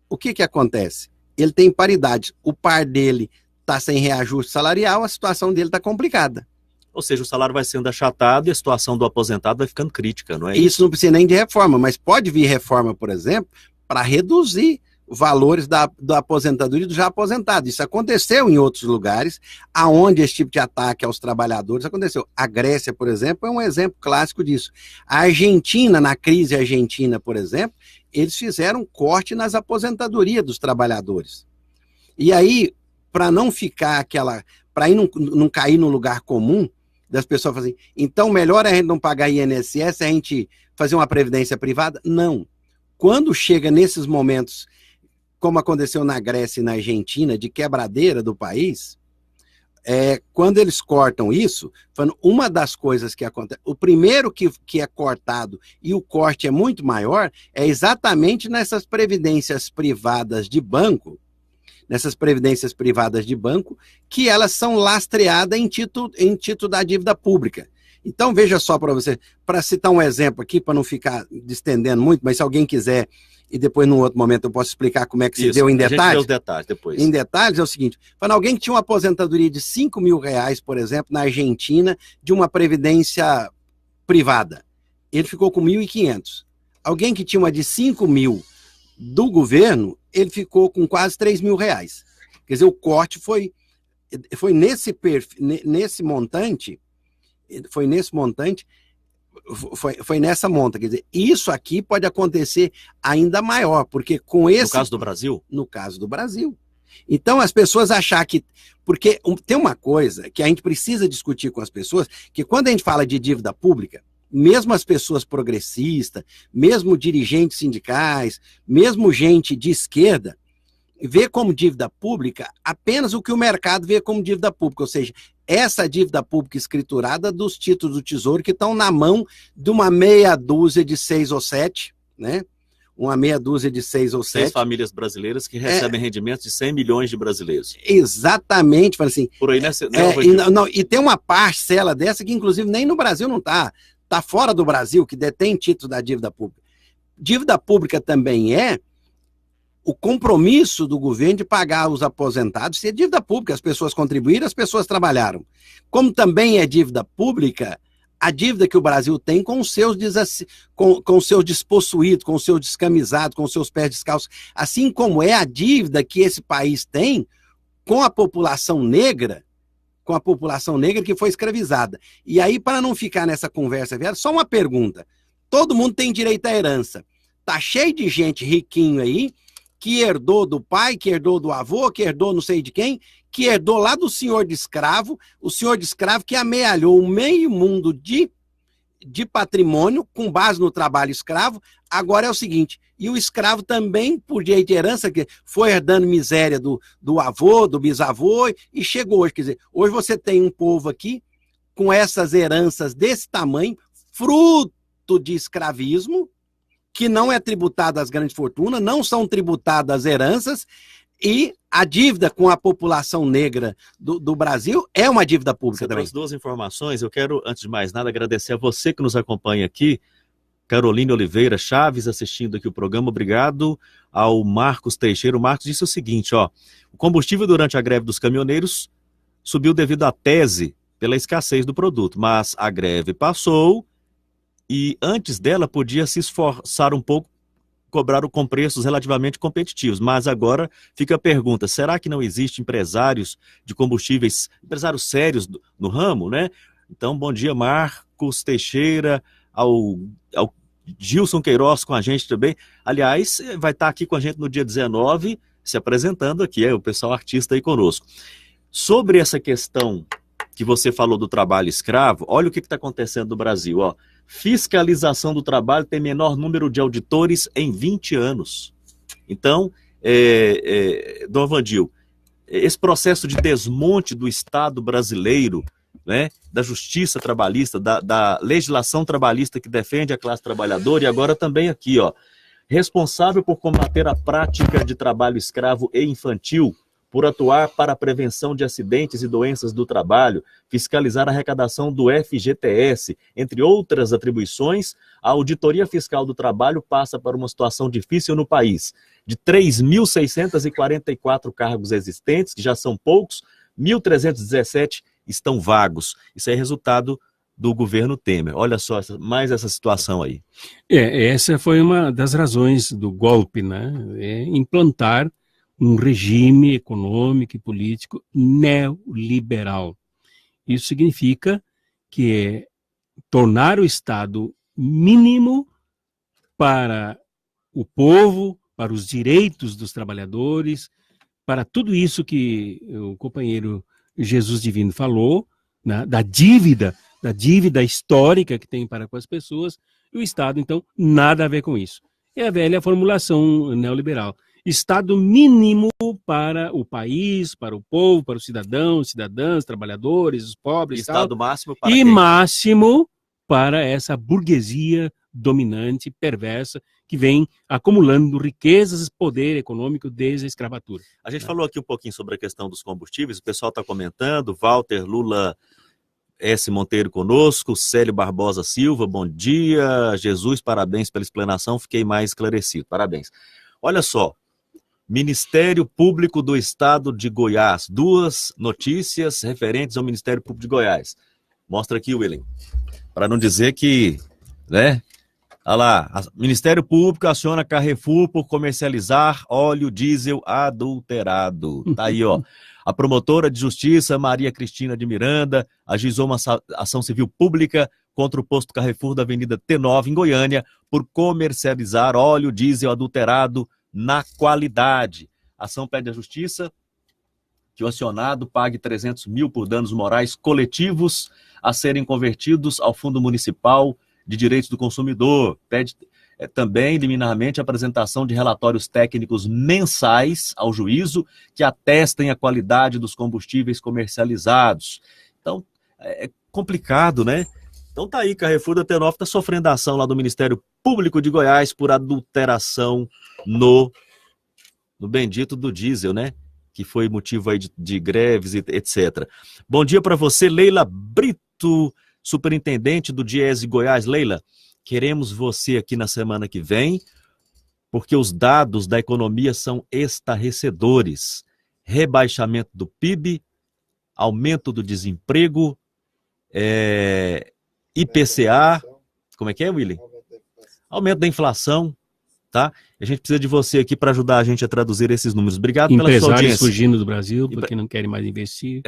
O que acontece? Ele tem paridade. O par dele está sem reajuste salarial, a situação dele está complicada. Ou seja, o salário vai sendo achatado e a situação do aposentado vai ficando crítica, não é isso? Isso não precisa nem de reforma, mas pode vir reforma, por exemplo, para reduzir valores da aposentadoria do já aposentado. Isso aconteceu em outros lugares, aonde esse tipo de ataque aos trabalhadores aconteceu. A Grécia, por exemplo, é um exemplo clássico disso. A Argentina, na crise argentina, por exemplo, eles fizeram um corte nas aposentadorias dos trabalhadores. E aí, para não ficar para não cair no lugar comum das pessoas fazerem, então melhor a gente não pagar INSS, a gente fazer uma previdência privada? Não. Quando chega nesses momentos, como aconteceu na Grécia e na Argentina, de quebradeira do país, quando eles cortam isso, uma das coisas que acontece, o primeiro que é cortado e o corte é muito maior, é exatamente nessas previdências privadas de banco, que elas são lastreadas em título da dívida pública. Então, veja só para você, para citar um exemplo aqui, para não ficar estendendo muito, mas se alguém quiser e depois, num outro momento, eu posso explicar como é que se Isso, deu em a gente vê detalhes. os detalhes depois. Em detalhes é o seguinte, falando, alguém que tinha uma aposentadoria de R$5.000, por exemplo, na Argentina, de uma previdência privada, ele ficou com 1.500. Alguém que tinha uma de 5.000 do governo, ele ficou com quase R$3.000. Quer dizer, o corte foi nesse montante, foi nessa monta. Quer dizer, isso aqui pode acontecer ainda maior, porque com esse... No caso do Brasil? No caso do Brasil. Então, as pessoas achar que... Porque tem uma coisa que a gente precisa discutir com as pessoas, que quando a gente fala de dívida pública, mesmo as pessoas progressistas, mesmo dirigentes sindicais, mesmo gente de esquerda, vê como dívida pública apenas o que o mercado vê como dívida pública, ou seja, essa dívida pública escriturada dos títulos do Tesouro que estão na mão de uma meia dúzia de 6 ou 7, né? Uma meia dúzia de 6 ou 7. 6 famílias brasileiras que recebem rendimentos de 100 milhões de brasileiros. Exatamente, fala assim. Por aí, né? E tem uma parcela dessa que, inclusive, nem no Brasil não está. Está fora do Brasil, que detém título da dívida pública. Dívida pública também é o compromisso do governo de pagar os aposentados, se é dívida pública, as pessoas contribuíram, as pessoas trabalharam. Como também é dívida pública, a dívida que o Brasil tem com os seus despossuídos, com os seus descamisados, com os seus pés descalços, assim como é a dívida que esse país tem com a população negra que foi escravizada. E aí, para não ficar nessa conversa, só uma pergunta. Todo mundo tem direito à herança. Tá cheio de gente riquinho aí, que herdou do pai, que herdou do avô, que herdou não sei de quem, que herdou lá do senhor de escravo, o senhor de escravo que amealhou o meio mundo de patrimônio com base no trabalho escravo. Agora é o seguinte, e o escravo também, por direito de herança, que foi herdando miséria do avô, do bisavô, e chegou hoje. Quer dizer, hoje você tem um povo aqui com essas heranças desse tamanho, fruto de escravismo, que não é tributado às grandes fortunas, não são tributadas as heranças, e a dívida com a população negra do Brasil é uma dívida pública também. Você trouxe 2 informações, eu quero, antes de mais nada, agradecer a você que nos acompanha aqui, Caroline Oliveira Chaves, assistindo aqui o programa, obrigado ao Marcos Teixeira. O Marcos disse o seguinte, ó, o combustível durante a greve dos caminhoneiros subiu devido à tese pela escassez do produto, mas a greve passou e antes dela podia se esforçar um pouco, cobrar com preços relativamente competitivos. Mas agora fica a pergunta, será que não existe empresários de combustíveis, empresários sérios no ramo, né? Então, bom dia, Marcos Teixeira, ao Gilson Queiroz com a gente também. Aliás, vai estar aqui com a gente no dia 19, se apresentando aqui, o pessoal artista aí conosco. Sobre essa questão que você falou do trabalho escravo, olha o que está acontecendo no Brasil, ó. Fiscalização do trabalho tem menor número de auditores em 20 anos. Então, Dom Vandil, esse processo de desmonte do Estado brasileiro, né, da justiça trabalhista, da legislação trabalhista que defende a classe trabalhadora, e agora também aqui, ó, responsável por combater a prática de trabalho escravo e infantil, por atuar para a prevenção de acidentes e doenças do trabalho, fiscalizar a arrecadação do FGTS, entre outras atribuições, a Auditoria Fiscal do Trabalho passa por uma situação difícil no país. De 3.644 cargos existentes, que já são poucos, 1.317 estão vagos. Isso é resultado do governo Temer. Olha só, mais essa situação aí. Essa foi uma das razões do golpe, né? Implantar um regime econômico e político neoliberal. Isso significa que tornar o Estado mínimo para o povo, para os direitos dos trabalhadores, para tudo isso que o companheiro Jesus Divino falou, né, da dívida histórica que tem para com as pessoas, e o Estado, então, nada a ver com isso. É a velha formulação neoliberal. Estado mínimo para o país, para o povo, para os cidadãos, cidadãs, trabalhadores, os pobres. Estado máximo para e quem? Máximo para essa burguesia dominante, perversa, que vem acumulando riquezas e poder econômico desde a escravatura. A gente falou aqui um pouquinho sobre a questão dos combustíveis, o pessoal está comentando, Walter Lula S. Monteiro conosco, Célio Barbosa Silva, bom dia, Jesus, parabéns pela explanação, fiquei mais esclarecido, parabéns. Olha só, Ministério Público do Estado de Goiás, 2 notícias referentes ao Ministério Público de Goiás. Mostra aqui, William, para não dizer que, né? Olha lá, Ministério Público aciona Carrefour por comercializar óleo diesel adulterado. Tá aí, ó. A promotora de justiça, Maria Cristina de Miranda, ajuizou uma ação civil pública contra o posto Carrefour da Avenida T9, em Goiânia, por comercializar óleo diesel adulterado na qualidade. A ação pede à justiça que o acionado pague 300 mil por danos morais coletivos a serem convertidos ao Fundo Municipal de Direitos do Consumidor. Pede também, liminarmente, a apresentação de relatórios técnicos mensais ao juízo que atestem a qualidade dos combustíveis comercializados. Então, é complicado, né? Então tá aí, Carrefour da T9 está sofrendo ação lá do Ministério Público de Goiás por adulteração no bendito do diesel, né? Que foi motivo aí de greves, etc. Bom dia para você, Leila Brito, superintendente do Diese Goiás. Leila, queremos você aqui na semana que vem, porque os dados da economia são estarrecedores. Rebaixamento do PIB, aumento do desemprego, IPCA, como é que é, Willy? Aumento da inflação, tá? A gente precisa de você aqui para ajudar a gente a traduzir esses números. Obrigado pela sua audiência. Empresários fugindo do Brasil porque não querem mais investir.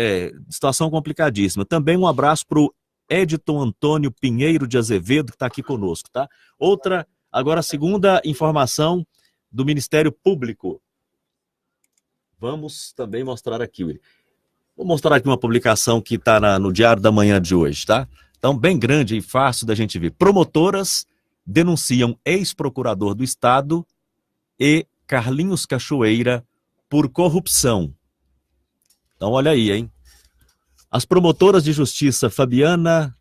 Situação complicadíssima. Também um abraço para o Edson Antônio Pinheiro de Azevedo, que está aqui conosco, tá? Agora a segunda informação do Ministério Público. Vamos também mostrar aqui, Willy. Vou mostrar aqui uma publicação que está no Diário da Manhã de hoje, tá? Então, bem grande e fácil da gente ver. Promotoras denunciam ex-procurador do Estado e Carlinhos Cachoeira por corrupção. Então, olha aí, hein? As promotoras de justiça Fabiana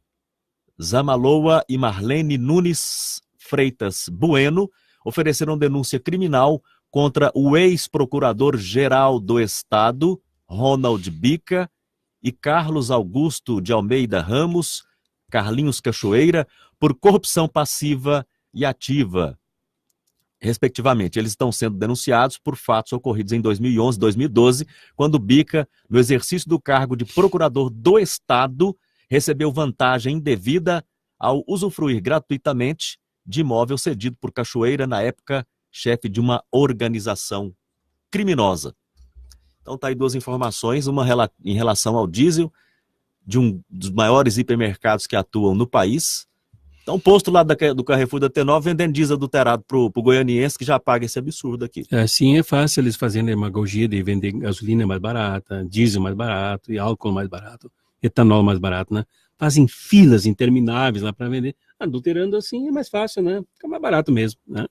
Zamaloa e Marlene Nunes Freitas Bueno ofereceram denúncia criminal contra o ex-procurador-geral do Estado, Ronald Bica, e Carlos Augusto de Almeida Ramos, Carlinhos Cachoeira, por corrupção passiva e ativa, respectivamente. Eles estão sendo denunciados por fatos ocorridos em 2011 e 2012, quando Bica, no exercício do cargo de procurador do Estado, recebeu vantagem indevida ao usufruir gratuitamente de imóvel cedido por Cachoeira, na época chefe de uma organização criminosa. Então tá aí 2 informações, uma em relação ao diesel, de um dos maiores hipermercados que atuam no país. Então, posto lá do Carrefour da T9 vendendo diesel adulterado pro goianiense que já paga esse absurdo aqui. Assim é fácil eles fazerem demagogia de vender gasolina mais barata, diesel mais barato, e álcool mais barato, etanol mais barato, né? Fazem filas intermináveis lá para vender. Adulterando assim é mais fácil, né? Fica mais barato mesmo, né?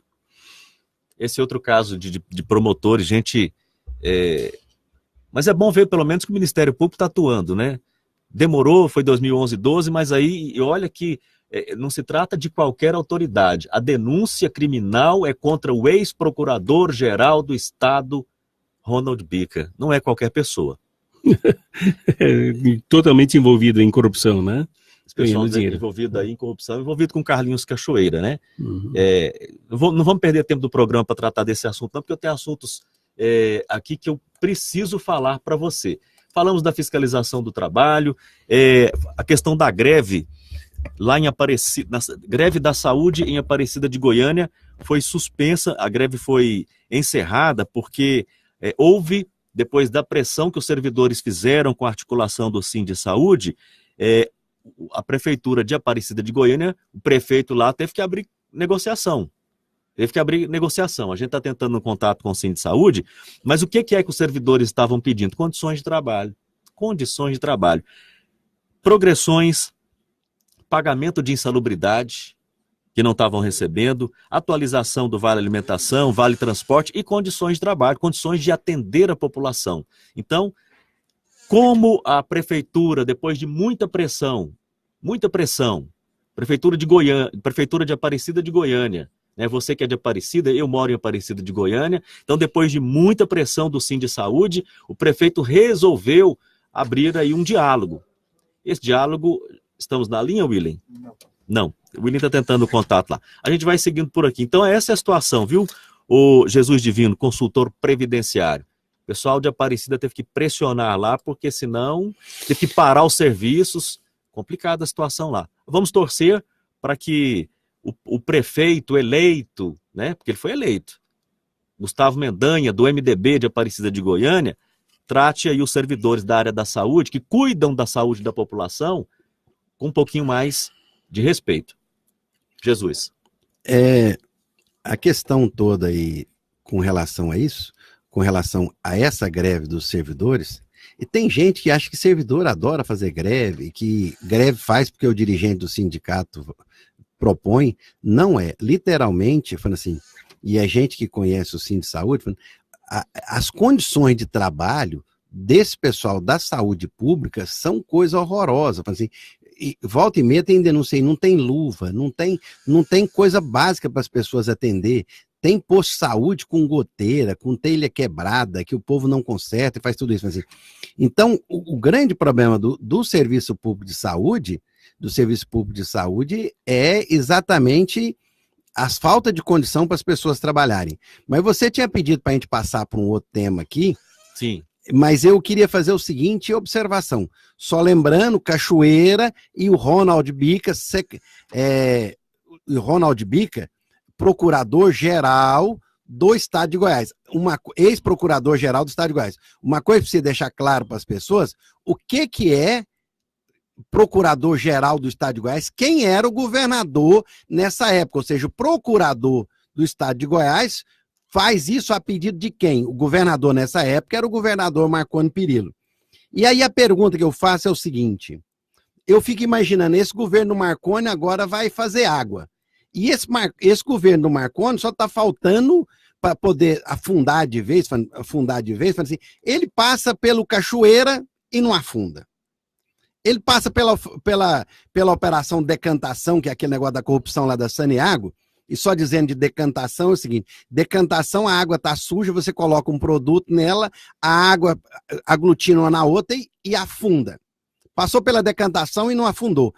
Esse outro caso de promotores, gente... Mas é bom ver pelo menos que o Ministério Público está atuando, né? Demorou, foi 2011, 12, mas aí olha que não se trata de qualquer autoridade. A denúncia criminal é contra o ex-procurador-geral do Estado, Ronald Bica. Não é qualquer pessoa. Totalmente envolvido em corrupção, né? Esse pessoal envolvido aí em corrupção, envolvido com Carlinhos Cachoeira, né? Uhum. Não vamos perder tempo do programa para tratar desse assunto, não, porque eu tenho assuntos aqui que eu preciso falar para você. Falamos da fiscalização do trabalho, a questão da greve lá em Aparecida, greve da saúde em Aparecida de Goiânia foi suspensa, a greve foi encerrada porque houve, depois da pressão que os servidores fizeram com a articulação do Sindisaúde, a prefeitura de Aparecida de Goiânia, o prefeito lá teve que abrir negociação. A gente está tentando um contato com o Sindisaúde, mas o que é que os servidores estavam pedindo? Condições de trabalho. Progressões, pagamento de insalubridade, que não estavam recebendo, atualização do Vale Alimentação, Vale Transporte e condições de trabalho, condições de atender a população. Então, como a prefeitura, depois de muita pressão, prefeitura de Aparecida de Goiânia, né, você que é de Aparecida, eu moro em Aparecida de Goiânia, então depois de muita pressão do Sindisaúde, o prefeito resolveu abrir aí um diálogo. Esse diálogo, estamos na linha, William? Não. O William está tentando o contato lá. A gente vai seguindo por aqui. Então, essa é a situação, viu? O Jesus Divino, consultor previdenciário. O pessoal de Aparecida teve que pressionar lá, porque senão teve que parar os serviços. Complicada a situação lá. Vamos torcer para que o prefeito eleito, né? Porque ele foi eleito, Gustavo Mendanha, do MDB de Aparecida de Goiânia, trate aí os servidores da área da saúde, que cuidam da saúde da população, com um pouquinho mais de respeito. Jesus. A questão toda aí com relação a isso, com relação a essa greve dos servidores, e tem gente que acha que servidor adora fazer greve, que greve faz porque o dirigente do sindicato propõe. Não é. Literalmente, falando assim, e a gente que conhece o Sindi Saúde, falando, as condições de trabalho desse pessoal da saúde pública são coisa horrorosa. Falando assim, e volta e meia tem denúncia aí, não tem luva, não tem coisa básica para as pessoas atender. Tem posto de saúde com goteira, com telha quebrada, que o povo não conserta e faz tudo isso. Assim. Então, o grande problema do serviço público de saúde, é exatamente as faltas de condição para as pessoas trabalharem. Mas você tinha pedido para a gente passar para um outro tema aqui. Sim. Mas eu queria fazer o seguinte observação. Só lembrando, Cachoeira e o Ronald Bica, procurador-geral do Estado de Goiás, ex-procurador-geral do Estado de Goiás. Uma coisa precisa deixar claro para as pessoas, o que é procurador-geral do Estado de Goiás, quem era o governador nessa época, ou seja, o procurador do Estado de Goiás faz isso a pedido de quem? O governador nessa época era o governador Marconi Perillo. E aí a pergunta que eu faço é o seguinte, eu fico imaginando, esse governo Marconi agora vai fazer água. E esse governo do Marconi só está faltando para poder afundar de vez, assim, ele passa pelo Cachoeira e não afunda. Ele passa pela operação decantação, que é aquele negócio da corrupção lá da Saneago, e só dizendo de decantação é o seguinte, decantação, a água está suja, você coloca um produto nela, a água aglutina uma na outra e afunda. Passou pela decantação e não afundou.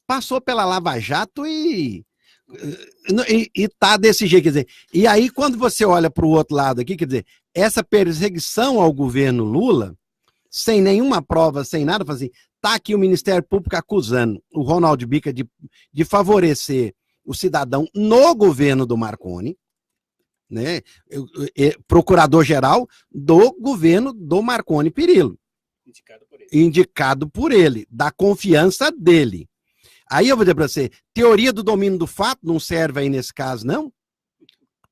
Passou pela Lava Jato e tá desse jeito, quer dizer, e aí quando você olha para o outro lado aqui, quer dizer, essa perseguição ao governo Lula, sem nenhuma prova, sem nada, assim, tá aqui o Ministério Público acusando o Ronald Bica de favorecer o cidadão no governo do Marconi, né, procurador-geral do governo do Marconi Perillo, indicado por ele, da confiança dele. Aí eu vou dizer para você, teoria do domínio do fato não serve aí nesse caso, não?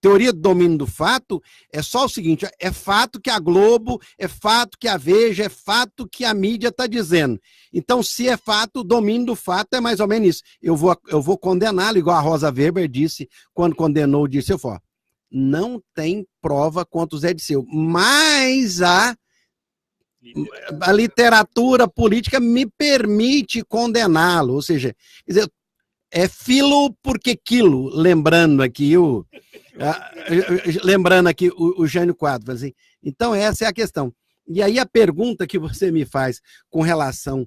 Teoria do domínio do fato é só o seguinte, é fato que a Globo, é fato que a Veja, é fato que a mídia está dizendo. Então, se é fato, o domínio do fato é mais ou menos isso. Eu vou condená-lo, igual a Rosa Weber disse, quando condenou o Dirceu, falou, não tem prova contra o Zé Dirceu, mas a literatura política me permite condená-lo, ou seja, quer dizer, é filo porque quilo, lembrando aqui o Jânio Quadros, assim. Então essa é a questão. E aí a pergunta que você me faz com relação,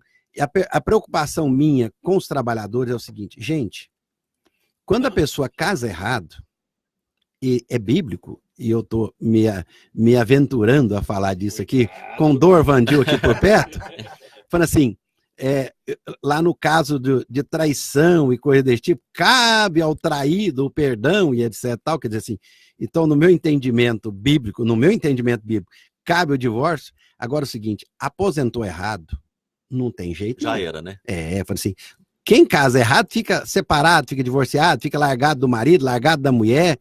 a preocupação minha com os trabalhadores é o seguinte, gente, quando a pessoa casa errado, e é bíblico, e eu estou me aventurando a falar disso aqui, com Dorvandil aqui por perto, falando assim, lá no caso de traição e coisa desse tipo, cabe ao traído o perdão e etc. Tal, quer dizer assim, então no meu entendimento bíblico, cabe o divórcio. Agora é o seguinte, aposentou errado, não tem jeito. Já era, né? Falando assim, quem casa errado fica separado, fica divorciado, fica largado do marido, largado da mulher,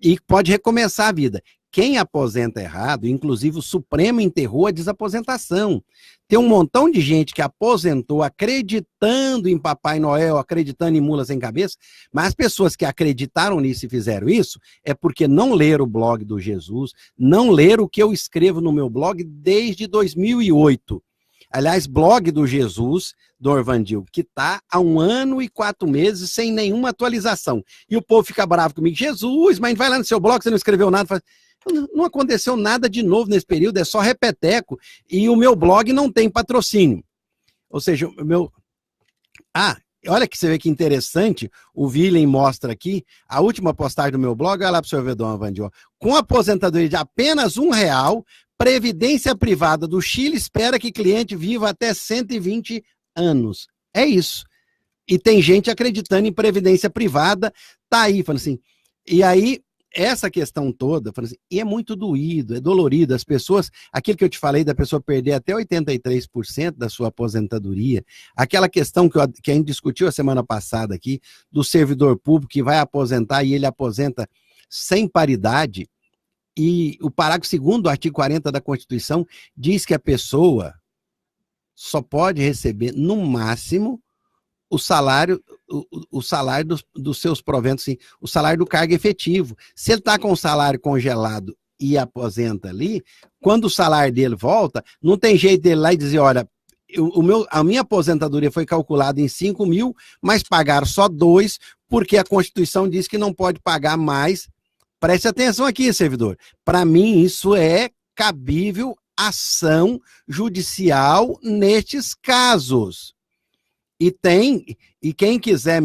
e pode recomeçar a vida. Quem aposenta errado, inclusive o Supremo enterrou a desaposentação. Tem um montão de gente que aposentou acreditando em Papai Noel, acreditando em mula sem cabeça, mas as pessoas que acreditaram nisso e fizeram isso é porque não leram o blog do Jesus, não leram o que eu escrevo no meu blog desde 2008. Aliás, blog do Jesus, do Orvandil, que está há 1 ano e 4 meses sem nenhuma atualização. E o povo fica bravo comigo. Jesus, mas vai lá no seu blog, você não escreveu nada. Não aconteceu nada de novo nesse período, é só repeteco. E o meu blog não tem patrocínio. Ou seja, o meu... olha que você vê que interessante, o Willem mostra aqui, a última postagem do meu blog, olha lá para o senhor ver, dona Wandi, ó. Com aposentadoria de apenas R$1, Previdência Privada do Chile espera que cliente viva até 120 anos. É isso. E tem gente acreditando em previdência privada, tá aí, falando assim. E aí, essa questão toda, falando assim, e é muito doído, é dolorido, as pessoas, aquilo que eu te falei da pessoa perder até 83% da sua aposentadoria, aquela questão que a gente discutiu a semana passada aqui, do servidor público que vai aposentar e ele aposenta sem paridade, e o parágrafo 2º do artigo 40 da Constituição diz que a pessoa só pode receber, no máximo, o salário dos seus proventos, sim, o salário do cargo efetivo. Se ele está com o salário congelado e aposenta ali, quando o salário dele volta, não tem jeito dele lá e dizer, olha, a minha aposentadoria foi calculada em 5 mil, mas pagaram só 2, porque a Constituição diz que não pode pagar mais. Preste atenção aqui, servidor. Para mim, isso é cabível ação judicial nestes casos. E quem quiser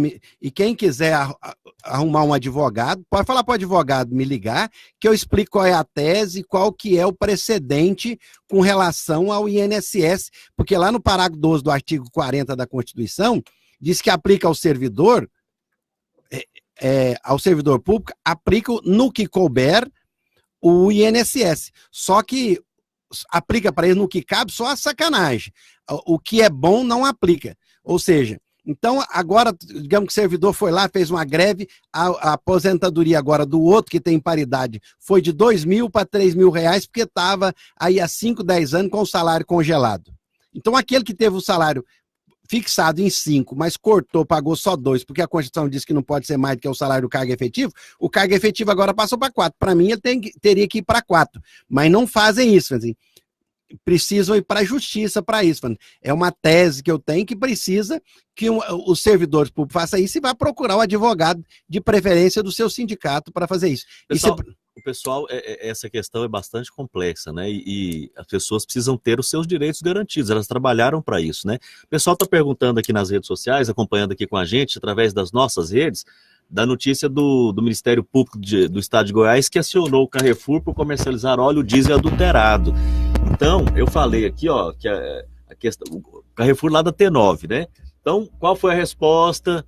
arrumar um advogado, pode falar para o advogado me ligar, que eu explico qual é a tese, qual que é o precedente com relação ao INSS, porque lá no parágrafo 12 do artigo 40 da Constituição, diz que aplica ao servidor público, aplica no que couber o INSS. Só que aplica para ele no que cabe só a sacanagem. O que é bom não aplica. Ou seja, então agora, digamos que o servidor foi lá, fez uma greve, a aposentadoria agora do outro que tem paridade foi de 2 mil para 3 mil reais, porque estava aí há 5, 10 anos com o salário congelado. Então aquele que teve o salário fixado em 5, mas cortou, pagou só 2, porque a Constituição diz que não pode ser mais do que o salário do cargo efetivo, o cargo efetivo agora passou para 4. Para mim, ele teria que ir para 4, mas não fazem isso, assim. Precisam ir para a justiça para isso. É uma tese que eu tenho que precisa que os servidores públicos façam isso e vá procurar o advogado de preferência do seu sindicato para fazer isso. O pessoal, essa questão é bastante complexa, né? E as pessoas precisam ter os seus direitos garantidos, elas trabalharam para isso, né? O pessoal está perguntando aqui nas redes sociais, acompanhando aqui com a gente, através das nossas redes, da notícia do Ministério Público do Estado de Goiás, que acionou o Carrefour por comercializar óleo diesel adulterado. Então, eu falei aqui, ó, que a questão, o Carrefour lá da T9, né? Então, qual foi a resposta?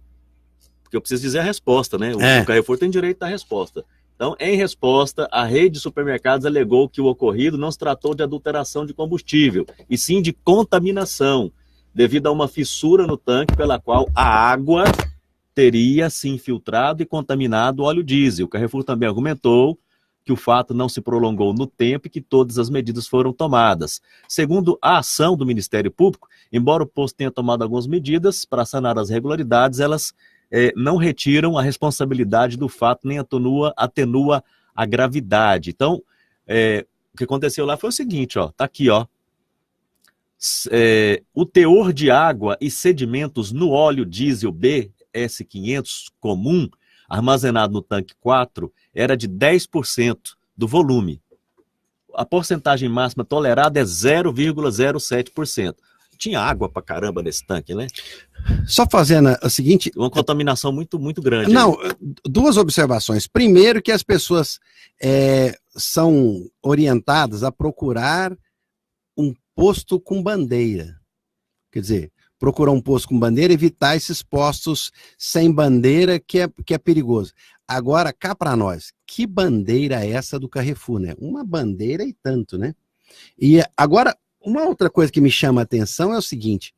Porque eu preciso dizer a resposta, né? O Carrefour tem direito à resposta. Então, em resposta, a rede de supermercados alegou que o ocorrido não se tratou de adulteração de combustível, e sim de contaminação, devido a uma fissura no tanque pela qual a água teria se infiltrado e contaminado o óleo diesel. O Carrefour também argumentou que o fato não se prolongou no tempo e que todas as medidas foram tomadas. Segundo a ação do Ministério Público, embora o posto tenha tomado algumas medidas para sanar as irregularidades, elas não retiram a responsabilidade do fato, nem atenua a gravidade. Então, o que aconteceu lá foi o seguinte, ó, tá aqui, ó. O teor de água e sedimentos no óleo diesel BS500 comum, armazenado no tanque 4, era de 10% do volume. A porcentagem máxima tolerada é 0,07%. Tinha água pra caramba nesse tanque, né? Só fazendo o seguinte... Uma contaminação muito, muito grande. Não, duas observações. Primeiro, que as pessoas são orientadas a procurar um posto com bandeira. Quer dizer, procurar um posto com bandeira, evitar esses postos sem bandeira, que é perigoso. Agora, cá para nós, que bandeira é essa do Carrefour, né? Uma bandeira e tanto, né? E agora, uma outra coisa que me chama a atenção é o seguinte,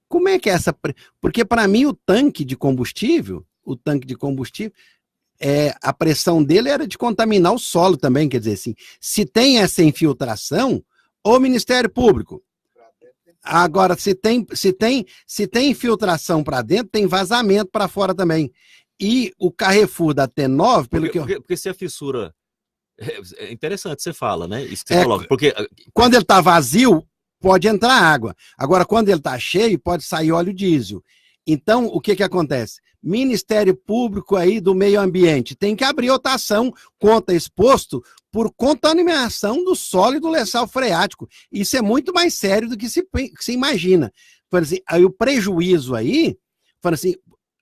como é que é essa... Porque para mim o tanque de combustível, a pressão dele era de contaminar o solo também, quer dizer assim, se tem essa infiltração, o Ministério Público... Agora, se tem infiltração para dentro, tem vazamento para fora também. E o Carrefour da T9, porque se a fissura... É interessante, você fala, né? Isso que você coloca. Porque quando ele está vazio, pode entrar água. Agora, quando ele está cheio, pode sair óleo diesel. Então, o que acontece? Ministério Público aí do Meio Ambiente tem que abrir outra ação contra esse posto por contaminação do solo e do lençol freático. Isso é muito mais sério do que se imagina. Assim, aí o prejuízo aí, assim,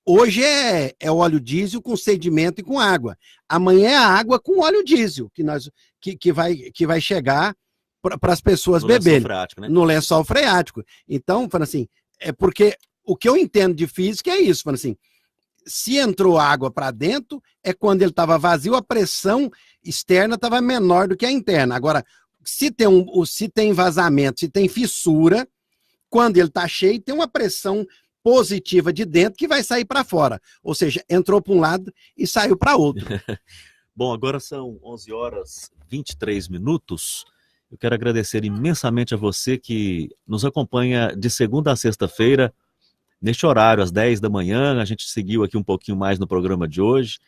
hoje é óleo diesel com sedimento e com água. Amanhã é a água com óleo diesel que vai chegar para as pessoas beberem. Freático, né? No lençol freático. Então, assim, é porque o que eu entendo de física é isso, assim, se entrou água para dentro, é quando ele estava vazio, a pressão externa estava menor do que a interna. Agora, se tem vazamento, se tem fissura, quando ele está cheio, tem uma pressão positiva de dentro que vai sair para fora. Ou seja, entrou para um lado e saiu para outro. Bom, agora são 11h23. Eu quero agradecer imensamente a você que nos acompanha de segunda a sexta-feira, neste horário, às 10 da manhã. A gente seguiu aqui um pouquinho mais no programa de hoje,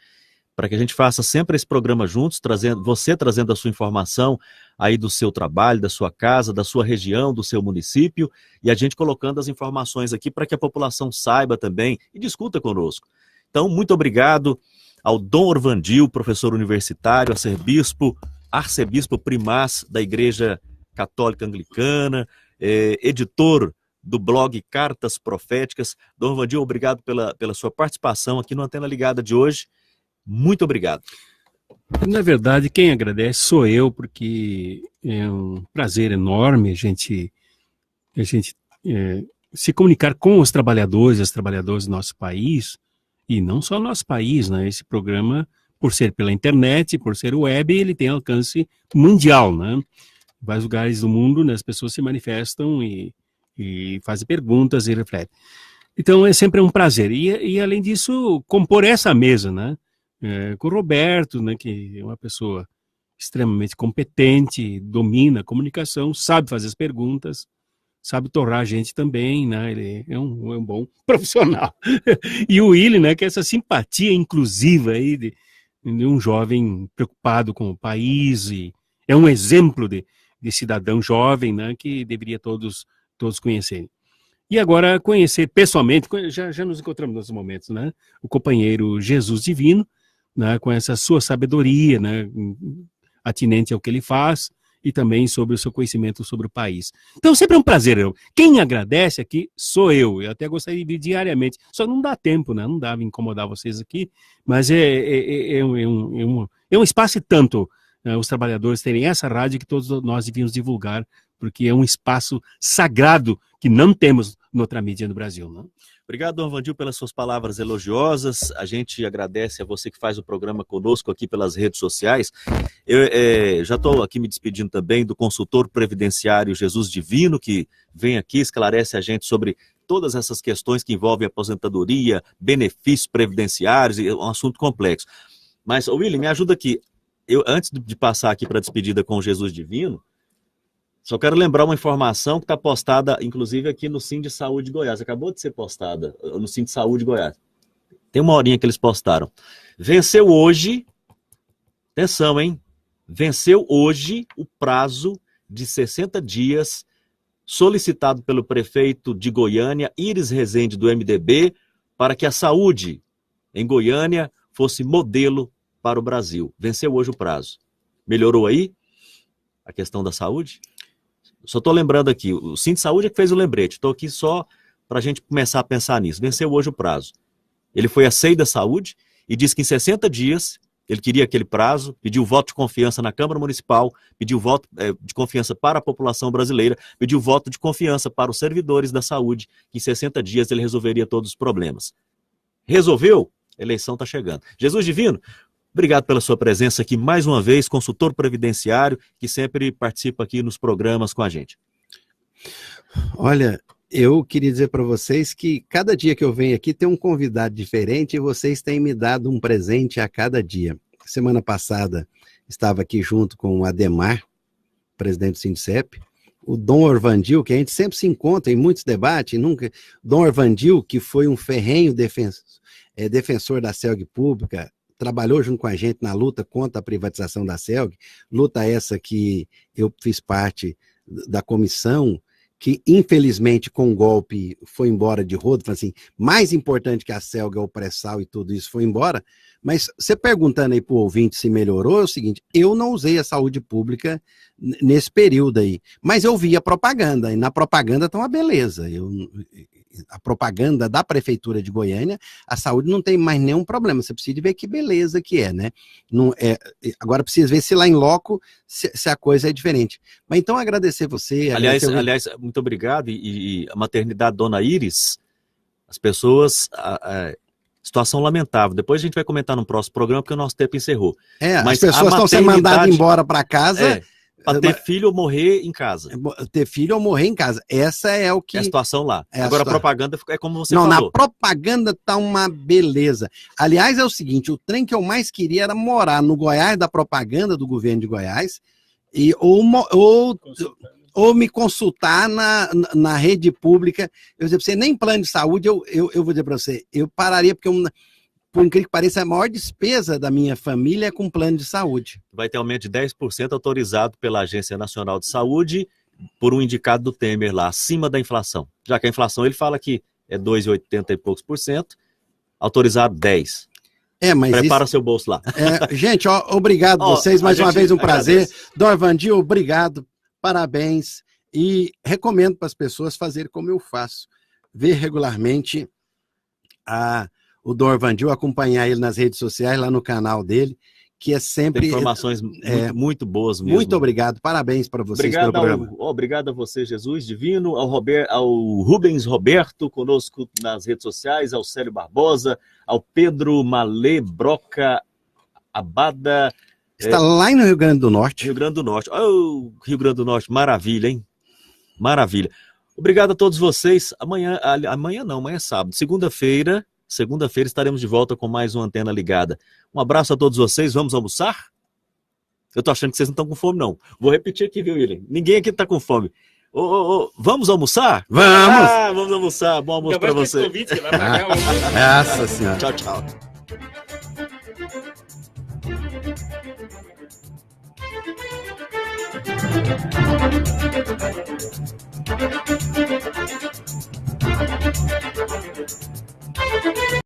para que a gente faça sempre esse programa juntos, trazendo a sua informação aí do seu trabalho, da sua casa, da sua região, do seu município, e a gente colocando as informações aqui para que a população saiba também e discuta conosco. Então, muito obrigado ao Dom Orvandil, professor universitário, arcebispo primaz da Igreja Católica Anglicana, editor do blog Cartas Proféticas. Dom Orvandil, obrigado pela sua participação aqui no Antena Ligada de hoje. Muito obrigado. Na verdade, quem agradece sou eu, porque é um prazer enorme a gente se comunicar com os trabalhadores e as trabalhadoras do nosso país, e não só no nosso país, né? Esse programa, por ser pela internet, por ser web, ele tem alcance mundial, né? Em vários lugares do mundo, né, as pessoas se manifestam e fazem perguntas e refletem. Então, é sempre um prazer. E além disso, compor essa mesa, né? Com o Roberto, né, que é uma pessoa extremamente competente, domina a comunicação, sabe fazer as perguntas, sabe torrar a gente também, né? Ele é um bom profissional. E o Willy, né, que é essa simpatia inclusiva aí de um jovem preocupado com o país, e é um exemplo de cidadão jovem, né, que deveria todos conhecerem. E agora conhecer pessoalmente, já nos encontramos nesses momentos, né, o companheiro Jesus Divino, né, com essa sua sabedoria, né, atinente ao que ele faz, e também sobre o seu conhecimento sobre o país. Então, sempre é um prazer. Quem agradece aqui sou eu. Eu até gostaria de vir diariamente. Só não dá tempo, né? Não dá para incomodar vocês aqui, mas é um espaço e tanto os trabalhadores terem essa rádio que todos nós devíamos divulgar, porque é um espaço sagrado que não temos noutra mídia no Brasil, né? Obrigado, Dom Orvandil, pelas suas palavras elogiosas. A gente agradece a você que faz o programa conosco aqui pelas redes sociais. Eu já estou aqui me despedindo também do consultor previdenciário Jesus Divino, que vem aqui, esclarece a gente sobre todas essas questões que envolvem aposentadoria, benefícios previdenciários, é um assunto complexo. Mas, Willy, me ajuda aqui. Antes de passar aqui para a despedida com o Jesus Divino, só quero lembrar uma informação que está postada, inclusive, aqui no Sim de Saúde de Goiás. Acabou de ser postada no Sim de Saúde de Goiás. Tem uma horinha que eles postaram. Venceu hoje, atenção, hein? Venceu hoje o prazo de 60 dias solicitado pelo prefeito de Goiânia, Iris Rezende, do MDB, para que a saúde em Goiânia fosse modelo para o Brasil. Venceu hoje o prazo. Melhorou aí a questão da saúde? Só estou lembrando aqui, o Sim de Saúde é que fez o lembrete, estou aqui só para a gente começar a pensar nisso. Venceu hoje o prazo. Ele foi a SEI da Saúde e disse que em 60 dias, ele queria aquele prazo, pediu voto de confiança na Câmara Municipal, pediu voto de confiança para a população brasileira, pediu voto de confiança para os servidores da saúde, que em 60 dias ele resolveria todos os problemas. Resolveu? A eleição está chegando. Jesus Divino, obrigado pela sua presença aqui mais uma vez, consultor previdenciário, que sempre participa aqui nos programas com a gente. Olha, eu queria dizer para vocês que cada dia que eu venho aqui tem um convidado diferente e vocês têm me dado um presente a cada dia. Semana passada estava aqui junto com o Ademar, presidente do Sindicep, o Dom Orvandil, que a gente sempre se encontra em muitos debates, Dom Orvandil, que foi um ferrenho defensor da CELG pública, trabalhou junto com a gente na luta contra a privatização da CELG, luta essa que eu fiz parte da comissão que infelizmente com o golpe foi embora de rodo, assim, mais importante que a Celga, o pré-sal e tudo isso foi embora, mas você perguntando aí para o ouvinte se melhorou, é o seguinte, eu não usei a saúde pública nesse período aí, mas eu vi a propaganda, e na propaganda tá uma beleza, a propaganda da Prefeitura de Goiânia, a saúde não tem mais nenhum problema, você precisa ver que beleza que é, né? Não é, agora precisa ver se lá em loco, se a coisa é diferente. Mas então agradecer você. Aliás, muito obrigado, e a maternidade Dona Iris, as pessoas, situação lamentável, depois a gente vai comentar no próximo programa, porque o nosso tempo encerrou. Mas as pessoas estão sendo mandadas embora para casa... Para ter filho ou morrer em casa. Ter filho ou morrer em casa. Essa é o que... É a situação lá. Agora a propaganda é como você falou. Não, na propaganda tá uma beleza. Aliás, é o seguinte, o trem que eu mais queria era morar no Goiás da propaganda do governo de Goiás ou me consultar na rede pública. Eu vou dizer para você, nem plano de saúde eu vou dizer para você, eu pararia porque por incrível que pareça, a maior despesa da minha família é com plano de saúde. Vai ter aumento de 10% autorizado pela Agência Nacional de Saúde por um indicado do Temer lá, acima da inflação. Já que a inflação, ele fala que é 2,80 e poucos por cento, autorizado 10%. Mas prepara seu bolso lá. Gente, obrigado vocês, mais uma vez um prazer. Dorvandio, obrigado, parabéns. E recomendo para as pessoas fazerem como eu faço. Ver regularmente o Dorvandio, acompanhar ele nas redes sociais, lá no canal dele, que é sempre... Tem informações muito boas mesmo. Muito obrigado, parabéns para vocês pelo programa. Obrigado a você, Jesus Divino, ao Rubens Roberto, conosco nas redes sociais, ao Célio Barbosa, ao Pedro Malê Broca Abada. Está lá no Rio Grande do Norte. Rio Grande do Norte. Rio Grande do Norte, maravilha, hein? Maravilha. Obrigado a todos vocês. Amanhã é sábado. Segunda-feira estaremos de volta com mais uma Antena Ligada. Um abraço a todos vocês. Vamos almoçar? Eu tô achando que vocês não estão com fome, não. Vou repetir aqui, viu, William? Ninguém aqui tá com fome. Vamos almoçar? Vamos! Vamos almoçar. Bom almoço para você. Nossa Senhora. Tchau, tchau.